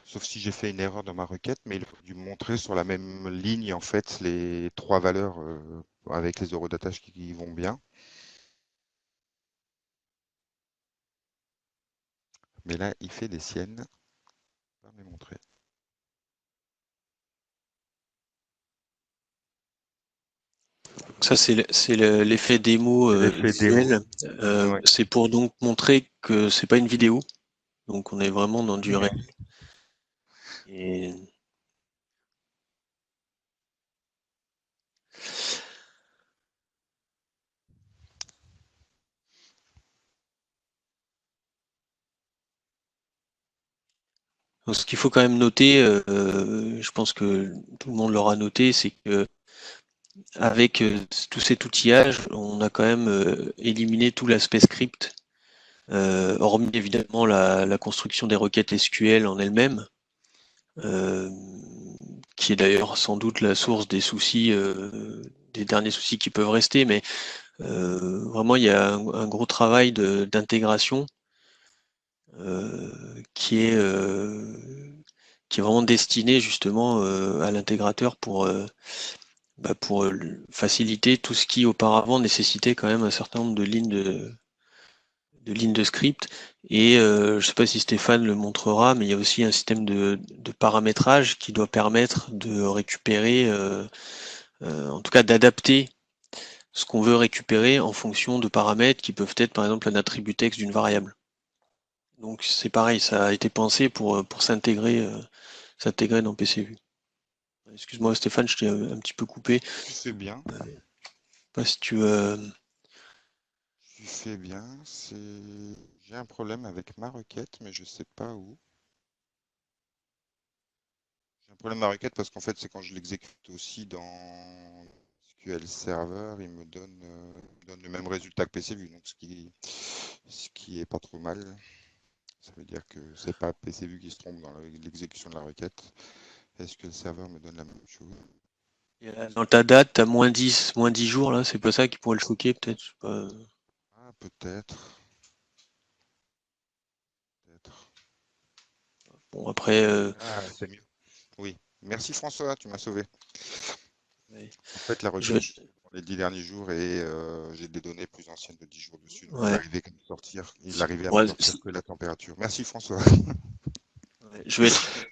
Sauf si j'ai fait une erreur dans ma requête, mais il aurait dû me montrer sur la même ligne, en fait, les trois valeurs avec les euros d'attache qui vont bien. Mais là, il fait des siennes. Pas me les montrer. Ça, c'est l'effet démo L'effet démo. visuel. Ouais. C'est pour donc montrer que c'est pas une vidéo. Donc on est vraiment dans du réel. Et donc, ce qu'il faut quand même noter, je pense que tout le monde l'aura noté, c'est que avec tout cet outillage, on a quand même éliminé tout l'aspect script, hormis évidemment la construction des requêtes SQL en elle-même, euh, qui est d'ailleurs sans doute la source des soucis, des derniers soucis qui peuvent rester, mais vraiment il y a un gros travail d'intégration qui est vraiment destiné justement à l'intégrateur pour faciliter tout ce qui auparavant nécessitait quand même un certain nombre de lignes de script. Et je ne sais pas si Stéphane le montrera, mais il y a aussi un système de paramétrage qui doit permettre de récupérer, en tout cas d'adapter ce qu'on veut récupérer en fonction de paramètres qui peuvent être par exemple un attribut texte d'une variable. Donc c'est pareil, ça a été pensé pour s'intégrer dans PCVue. Excuse-moi Stéphane, je t'ai un petit peu coupé. Tu fais bien. Pas si tu Tu fais bien. J'ai un problème avec ma requête, mais je sais pas où. J'ai un problème avec ma requête parce qu'en fait, c'est quand je l'exécute aussi dans SQL Server, il me donne le même résultat que PCVue, donc ce qui est pas trop mal. Ça veut dire que c'est pas PCVue qui se trompe dans l'exécution de la requête. SQL Server me donne la même chose. dans ta date, t'as -10 jours là, c'est pas ça qui pourrait le choquer peut-être. Je sais pas. Ah, peut-être. Peut-être. Bon après, Ah, c'est mieux. Oui. Merci François, tu m'as sauvé. ouais. En fait, la je, requête les 10 derniers jours et j'ai des données plus anciennes de 10 jours dessus. Donc Ouais. il arrivait à me Ouais, sortir que la température. Merci François. ouais, je vais être,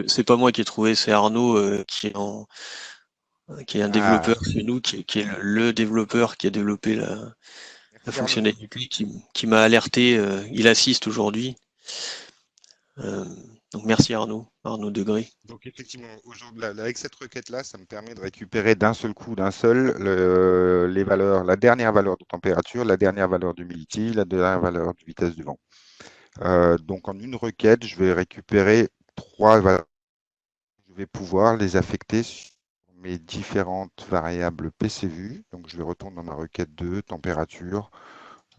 c'est pas moi qui ai trouvé, c'est Arnaud qui est un Ah, développeur chez nous, qui est le développeur qui a développé la merci Arnaud. fonctionnalité, qui m'a alerté. Il assiste aujourd'hui. Euh, donc merci Arnaud, Arnaud Degré. Donc effectivement, aujourd'hui, avec cette requête-là, ça me permet de récupérer d'un seul coup, d'un seul, les valeurs, la dernière valeur de température, la dernière valeur d'humidity, la dernière valeur de vitesse du vent. Donc en une requête, je vais récupérer trois valeurs. Je vais pouvoir les affecter sur mes différentes variables PCVu. Donc je vais retourner dans ma requête 2, température.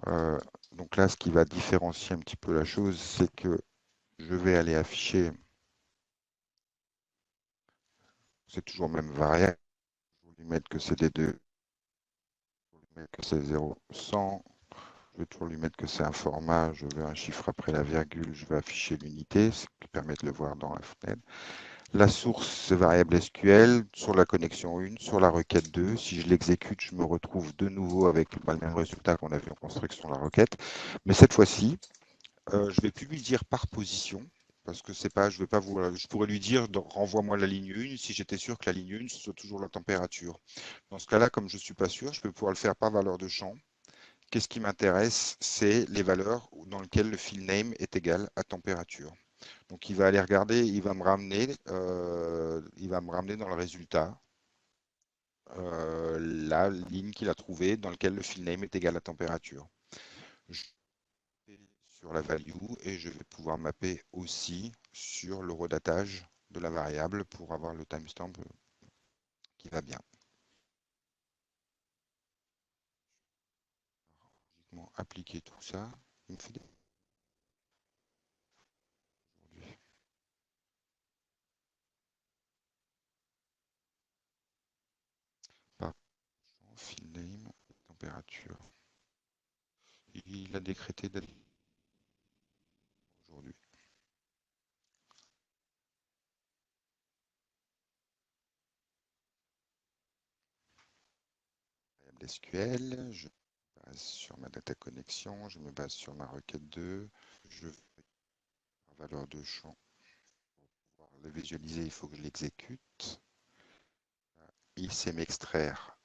Euh, donc là, ce qui va différencier un petit peu la chose, c'est que je vais aller afficher, c'est toujours même variable. Je vais lui mettre que c'est des deux. Je vais lui mettre que c'est 0, 100. Je vais toujours lui mettre que c'est un format. Je veux un chiffre après la virgule. Je vais afficher l'unité, ce qui permet de le voir dans la fenêtre. La source, c'est variable SQL. Sur la connexion 1, sur la requête 2. Si je l'exécute, je me retrouve de nouveau avec le même résultat qu'on a vu en construction de la requête. Mais cette fois-ci, je ne vais plus lui dire par position. Parce que c'est pas, je vais pas vous, je pourrais lui dire renvoie-moi la ligne 1 si j'étais sûr que la ligne 1 ce soit toujours la température. Dans ce cas-là, comme je ne suis pas sûr, je peux pouvoir le faire par valeur de champ. Qu'est-ce qui m'intéresse? C'est les valeurs dans lesquelles le field name est égal à température. Donc il va aller regarder, il va me ramener dans le résultat la ligne qu'il a trouvée dans laquelle le field name est égal à température. Je vais sur la value et je vais pouvoir mapper aussi sur le redatage de la variable pour avoir le timestamp qui va bien. Appliquer tout ça, il me fait des... Par field name, température. Il a décrété d'être aujourd'hui. Variable SQL, je me base sur ma data connexion, je me base sur ma requête 2, je fais la valeur de champ. Pour pouvoir le visualiser, il faut que je l'exécute. Il sait m'extraire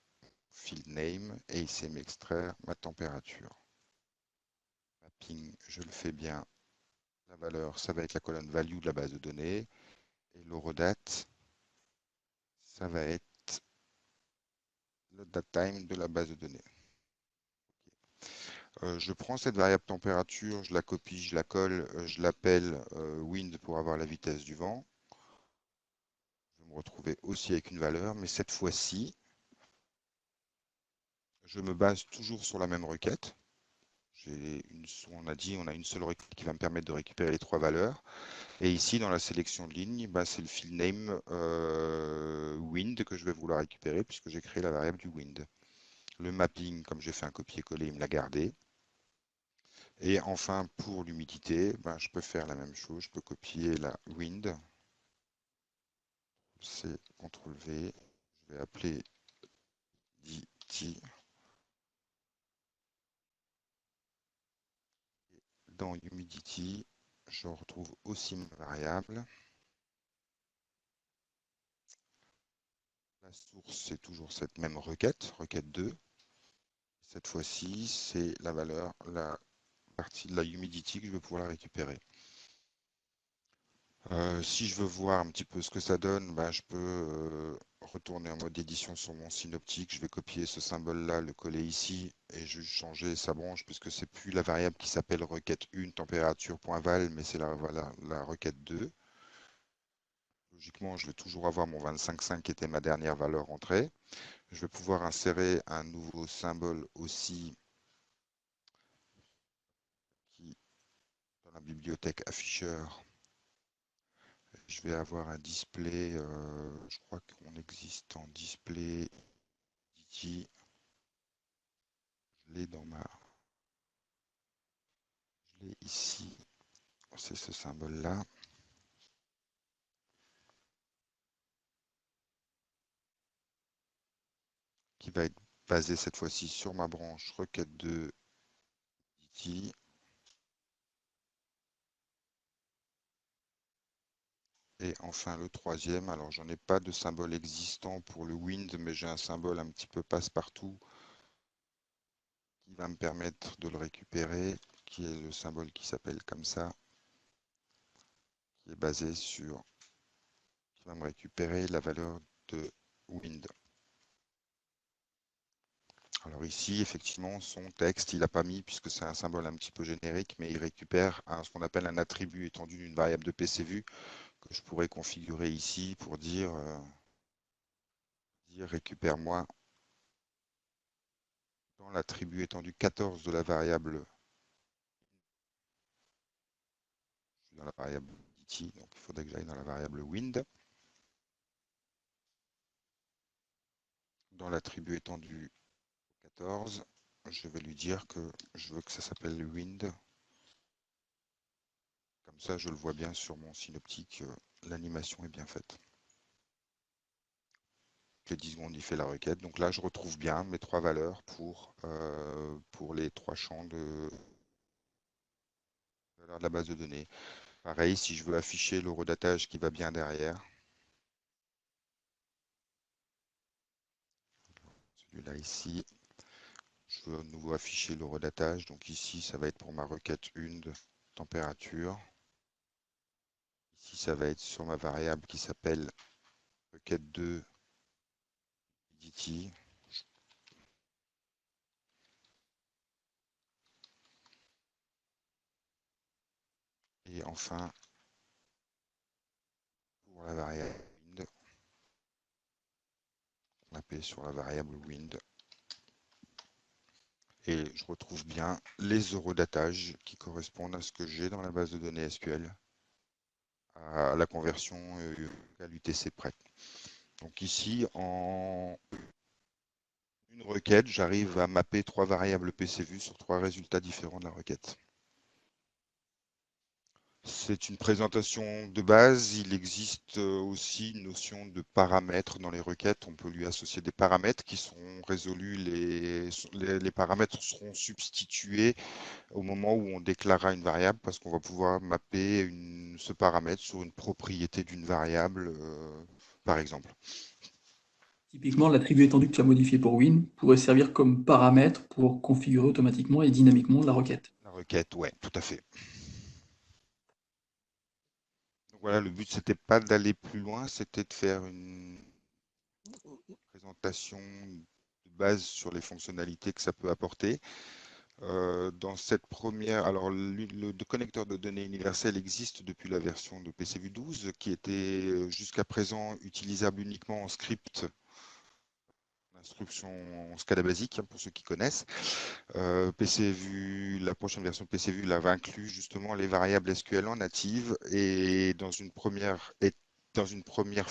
field name et il sait m'extraire ma température. Mapping, je le fais bien. La valeur, ça va être la colonne value de la base de données. Et l'eurodate, ça va être le datetime de la base de données. Je prends cette variable température, je la copie, je la colle, je l'appelle wind pour avoir la vitesse du vent. Je vais me retrouver aussi avec une valeur, mais cette fois-ci, je me base toujours sur la même requête. On a dit, on a une seule requête qui va me permettre de récupérer les trois valeurs. Et ici, dans la sélection de ligne, bah, c'est le field name wind que je vais vouloir récupérer puisque j'ai créé la variable du wind. Le mapping, comme j'ai fait un copier-coller, il me l'a gardé. Et enfin, pour l'humidité, ben, je peux faire la même chose. Je peux copier la wind. C'est CTRL-V. Je vais appeler DT. Dans humidity, je retrouve aussi ma variable. La source, c'est toujours cette même requête, requête 2. Cette fois-ci, c'est la valeur, la partie de la humidity que je vais pouvoir la récupérer. Si je veux voir un petit peu ce que ça donne, bah, je peux retourner en mode édition sur mon synoptique. Je vais copier ce symbole-là, le coller ici et juste changer sa branche puisque c'est plus la variable qui s'appelle requête 1 température.val, mais c'est la requête 2. Logiquement, je vais toujours avoir mon 25,5 qui était ma dernière valeur entrée. Je vais pouvoir insérer un nouveau symbole aussi qui, dans la bibliothèque afficheur, je vais avoir un display, je crois qu'on existe en display DT. Je l'ai je l'ai ici, c'est ce symbole-là, qui va être basé cette fois-ci sur ma branche requête de DT. Et enfin le troisième, alors j'en ai pas de symbole existant pour le wind, mais j'ai un symbole un petit peu passe-partout qui va me permettre de le récupérer, qui est le symbole qui s'appelle comme ça, qui est basé sur, qui va me récupérer la valeur de wind. Alors ici, effectivement, son texte, il n'a pas mis, puisque c'est un symbole un petit peu générique, mais il récupère ce qu'on appelle un attribut étendu d'une variable de PCView que je pourrais configurer ici pour dire récupère-moi dans l'attribut étendu 14 de la variable, dans la variable DT, donc il faudrait que j'aille dans la variable wind. Dans l'attribut étendu 14, je vais lui dire que je veux que ça s'appelle wind. Comme ça, je le vois bien sur mon synoptique, l'animation est bien faite. Les 10 secondes, il fait la requête. Donc là, je retrouve bien mes trois valeurs pour les trois champs de la base de données. Pareil, si je veux afficher l'horodatage qui va bien derrière, celui-là ici, je veux à nouveau afficher l'horodatage. Donc ici, ça va être pour ma requête 1 de température. Ici, ça va être sur ma variable qui s'appelle requête 2 humidity. Et enfin, pour la variable wind, mappé sur la variable wind. Et je retrouve bien les eurodatages qui correspondent à ce que j'ai dans la base de données SQL, à la conversion à l'UTC près. Donc ici, en une requête, j'arrive à mapper trois variables PCView sur trois résultats différents de la requête. C'est une présentation de base. Il existe aussi une notion de paramètres dans les requêtes. On peut lui associer des paramètres qui seront résolus. Les paramètres seront substitués au moment où on déclarera une variable parce qu'on va pouvoir mapper ce paramètre sur une propriété d'une variable, par exemple. Typiquement, l'attribut étendu que tu as modifié pour win pourrait servir comme paramètre pour configurer automatiquement et dynamiquement la requête. La requête, ouais, tout à fait. Donc voilà, le but, c'était pas d'aller plus loin, c'était de faire une présentation de base sur les fonctionnalités que ça peut apporter. Dans cette première, alors le connecteur de données universel existe depuis la version de PCView 12 qui était jusqu'à présent utilisable uniquement en script, instruction en SCADA basique pour ceux qui connaissent. PCView, la prochaine version de PCView l'avait inclus justement les variables SQL en native et dans une première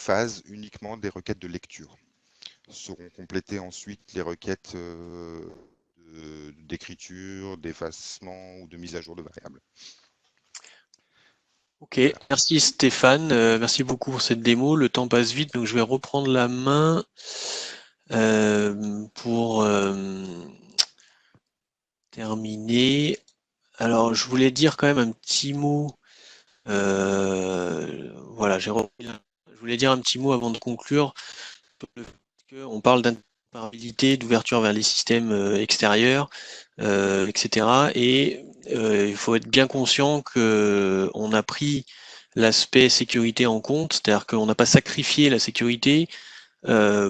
phase uniquement des requêtes de lecture. Seront complétées ensuite les requêtes d'écriture, d'effacement ou de mise à jour de variables. Ok, merci Stéphane, merci beaucoup pour cette démo. Le temps passe vite, donc je vais reprendre la main pour terminer. Alors, je voulais dire quand même un petit mot. Voilà, je voulais dire un petit mot avant de conclure. On parle d'interopérabilité, d'ouverture vers les systèmes extérieurs, etc. Et il faut être bien conscient qu'on a pris l'aspect sécurité en compte, c'est-à-dire qu'on n'a pas sacrifié la sécurité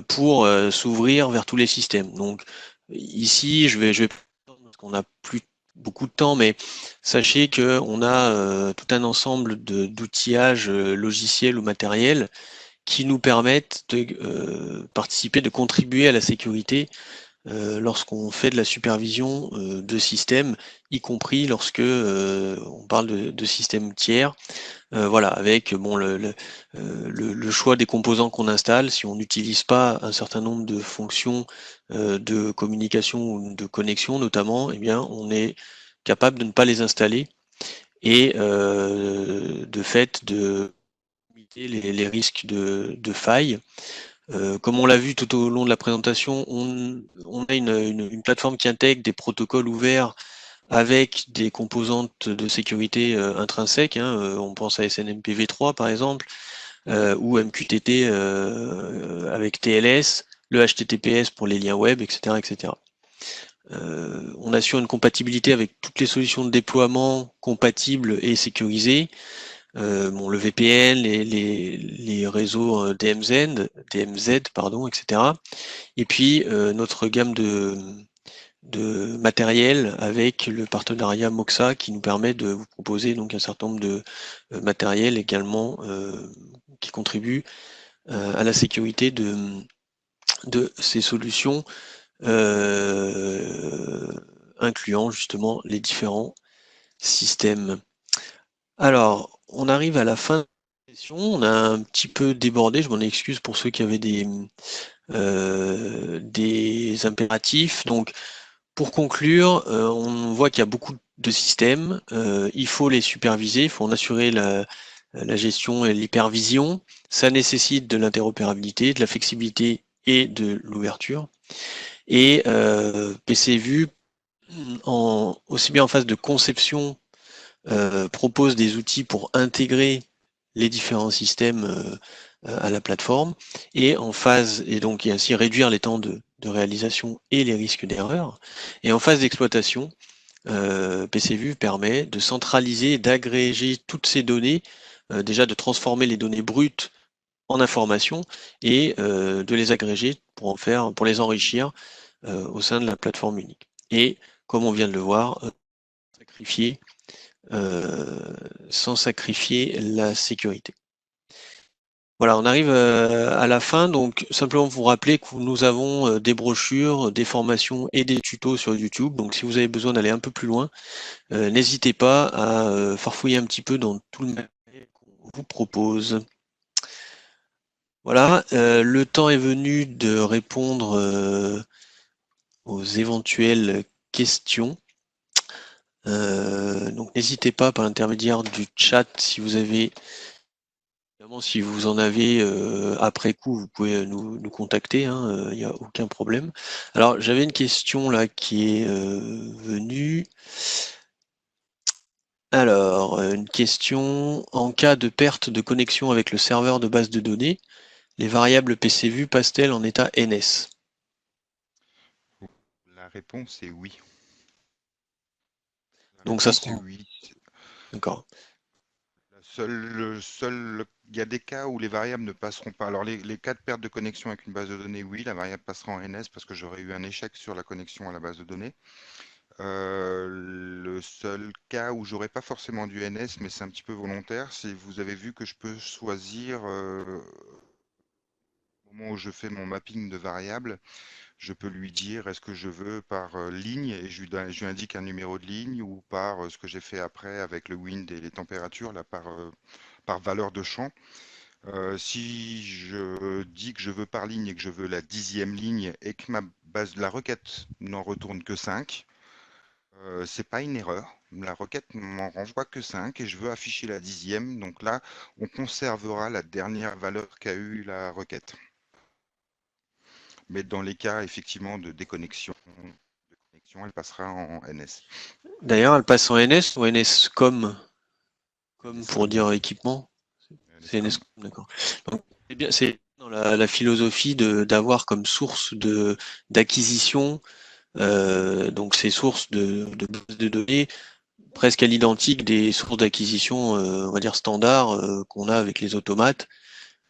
pour s'ouvrir vers tous les systèmes. Donc ici, je vais parce qu'on n'a plus beaucoup de temps, mais sachez qu'on a tout un ensemble d'outillages logiciels ou matériels qui nous permettent de participer, de contribuer à la sécurité lorsqu'on fait de la supervision de systèmes, y compris lorsque on parle de systèmes tiers. Voilà, avec bon le choix des composants qu'on installe, si on n'utilise pas un certain nombre de fonctions de communication ou de connexion notamment, eh bien on est capable de ne pas les installer et de fait de limiter les risques de failles. Comme on l'a vu tout au long de la présentation, on a une plateforme qui intègre des protocoles ouverts avec des composantes de sécurité intrinsèques. On pense à SNMPv3 par exemple, ou MQTT avec TLS, le HTTPS pour les liens web, etc., etc. On assure une compatibilité avec toutes les solutions de déploiement compatibles et sécurisées. Le VPN, les réseaux DMZ, pardon, etc. Et puis notre gamme de matériel avec le partenariat Moxa qui nous permet de vous proposer donc un certain nombre de matériel également qui contribue à la sécurité de ces solutions, incluant justement les différents systèmes. Alors, on arrive à la fin de la session, on a un petit peu débordé, je m'en excuse pour ceux qui avaient des impératifs. Donc, pour conclure, on voit qu'il y a beaucoup de systèmes, il faut les superviser, il faut en assurer la gestion et l'hypervision. Ça nécessite de l'interopérabilité, de la flexibilité et de l'ouverture. Et PCVu, aussi bien en phase de conception, propose des outils pour intégrer les différents systèmes à la plateforme et donc et ainsi réduire les temps de réalisation et les risques d'erreur. Et en phase d'exploitation, PCVu permet de centraliser et d'agréger toutes ces données, déjà de transformer les données brutes en informations et de les agréger pour les enrichir au sein de la plateforme unique. Et comme on vient de le voir, sans sacrifier la sécurité. Voilà, on arrive à la fin, donc simplement vous rappeler que nous avons des brochures, des formations et des tutos sur YouTube, donc si vous avez besoin d'aller un peu plus loin, n'hésitez pas à farfouiller un petit peu dans tout le matériel qu'on vous propose. Voilà, le temps est venu de répondre aux éventuelles questions. Donc n'hésitez pas par l'intermédiaire du chat si vous avez, évidemment, si vous en avez après coup, vous pouvez nous contacter, il n'y a aucun problème. Alors j'avais une question là qui est venue. Alors, une question, en cas de perte de connexion avec le serveur de base de données, les variables PCVu passent-elles en état NS? La réponse est oui. Donc ça sera... Oui. D'accord. Il y a des cas où les variables ne passeront pas. Alors, les cas de perte de connexion avec une base de données, oui, la variable passera en NS parce que j'aurais eu un échec sur la connexion à la base de données. Le seul cas où j'aurais pas forcément du NS, mais c'est un petit peu volontaire, c'est vous avez vu que je peux choisir au moment où je fais mon mapping de variables, je peux lui dire est-ce que je veux par ligne et je lui indique un numéro de ligne ou par ce que j'ai fait après avec le wind et les températures là par valeur de champ. Si je dis que je veux par ligne et que je veux la 10e ligne et que ma base de la requête n'en retourne que 5, c'est pas une erreur. La requête m'en renvoie que 5 et je veux afficher la 10e. Donc là, on conservera la dernière valeur qu'a eu la requête. Mais dans les cas effectivement de déconnexion, elle passera en NS. D'ailleurs, elle passe en NS ou NSCOM, comme pour NSCOM. dire équipement? C'est NSCOM, d'accord. Donc, c'est dans la philosophie d'avoir comme source d'acquisition, donc ces sources de base de données presque à l'identique des sources d'acquisition, on va dire standard, qu'on a avec les automates.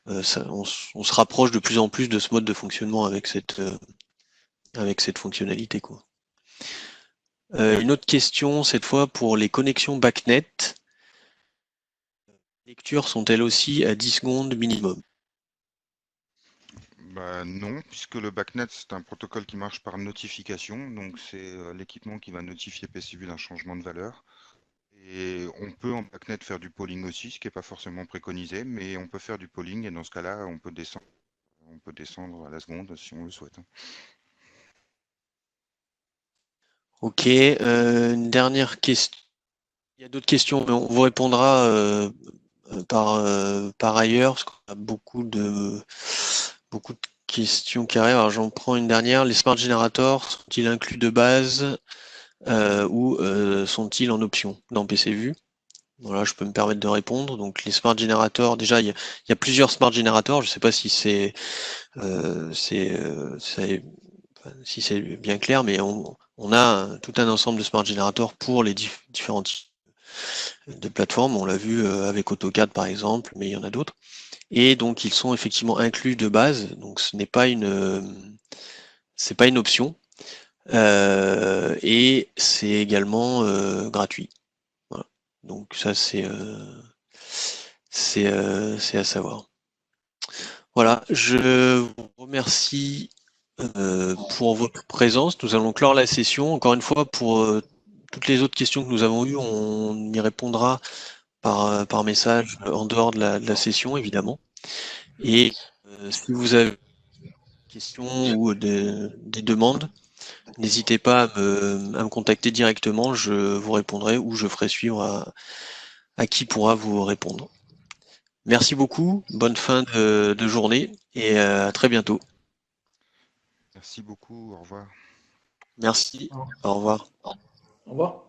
On se rapproche de plus en plus de ce mode de fonctionnement avec cette fonctionnalité, quoi. Une autre question, cette fois pour les connexions BACnet. Les lectures sont-elles aussi à 10 secondes minimum? Bah, non, puisque le BACnet, c'est un protocole qui marche par notification. Donc, c'est l'équipement qui va notifier PCVu d'un changement de valeur. Et on peut en BACnet faire du polling aussi, ce qui n'est pas forcément préconisé, mais on peut faire du polling et dans ce cas-là, on peut descendre à la seconde si on le souhaite. Ok, une dernière question. Il y a d'autres questions, mais on vous répondra par ailleurs, parce qu'on a beaucoup Beaucoup de questions qui arrivent. Alors j'en prends une dernière. Les smart generators sont-ils inclus de base ou sont-ils en option dans PCVue? Voilà, je peux me permettre de répondre. Donc les smart generators, déjà il y a plusieurs smart generators. Je ne sais pas si si c'est bien clair, mais on a tout un ensemble de smart generators pour les différents types de plateformes. On l'a vu avec AutoCAD par exemple, mais il y en a d'autres. Et donc ils sont effectivement inclus de base. Donc ce n'est pas c'est pas une option. Et c'est également gratuit. Voilà. Donc ça c'est à savoir. Voilà, je vous remercie pour votre présence. Nous allons clore la session. Encore une fois, pour toutes les autres questions que nous avons eues, on y répondra par message en dehors de la session, évidemment. Et si vous avez des questions ou des demandes, n'hésitez pas à me contacter directement. Je vous répondrai ou je ferai suivre à qui pourra vous répondre. Merci beaucoup, bonne fin de journée et à très bientôt. Merci beaucoup, au revoir. Merci, au revoir. Au revoir.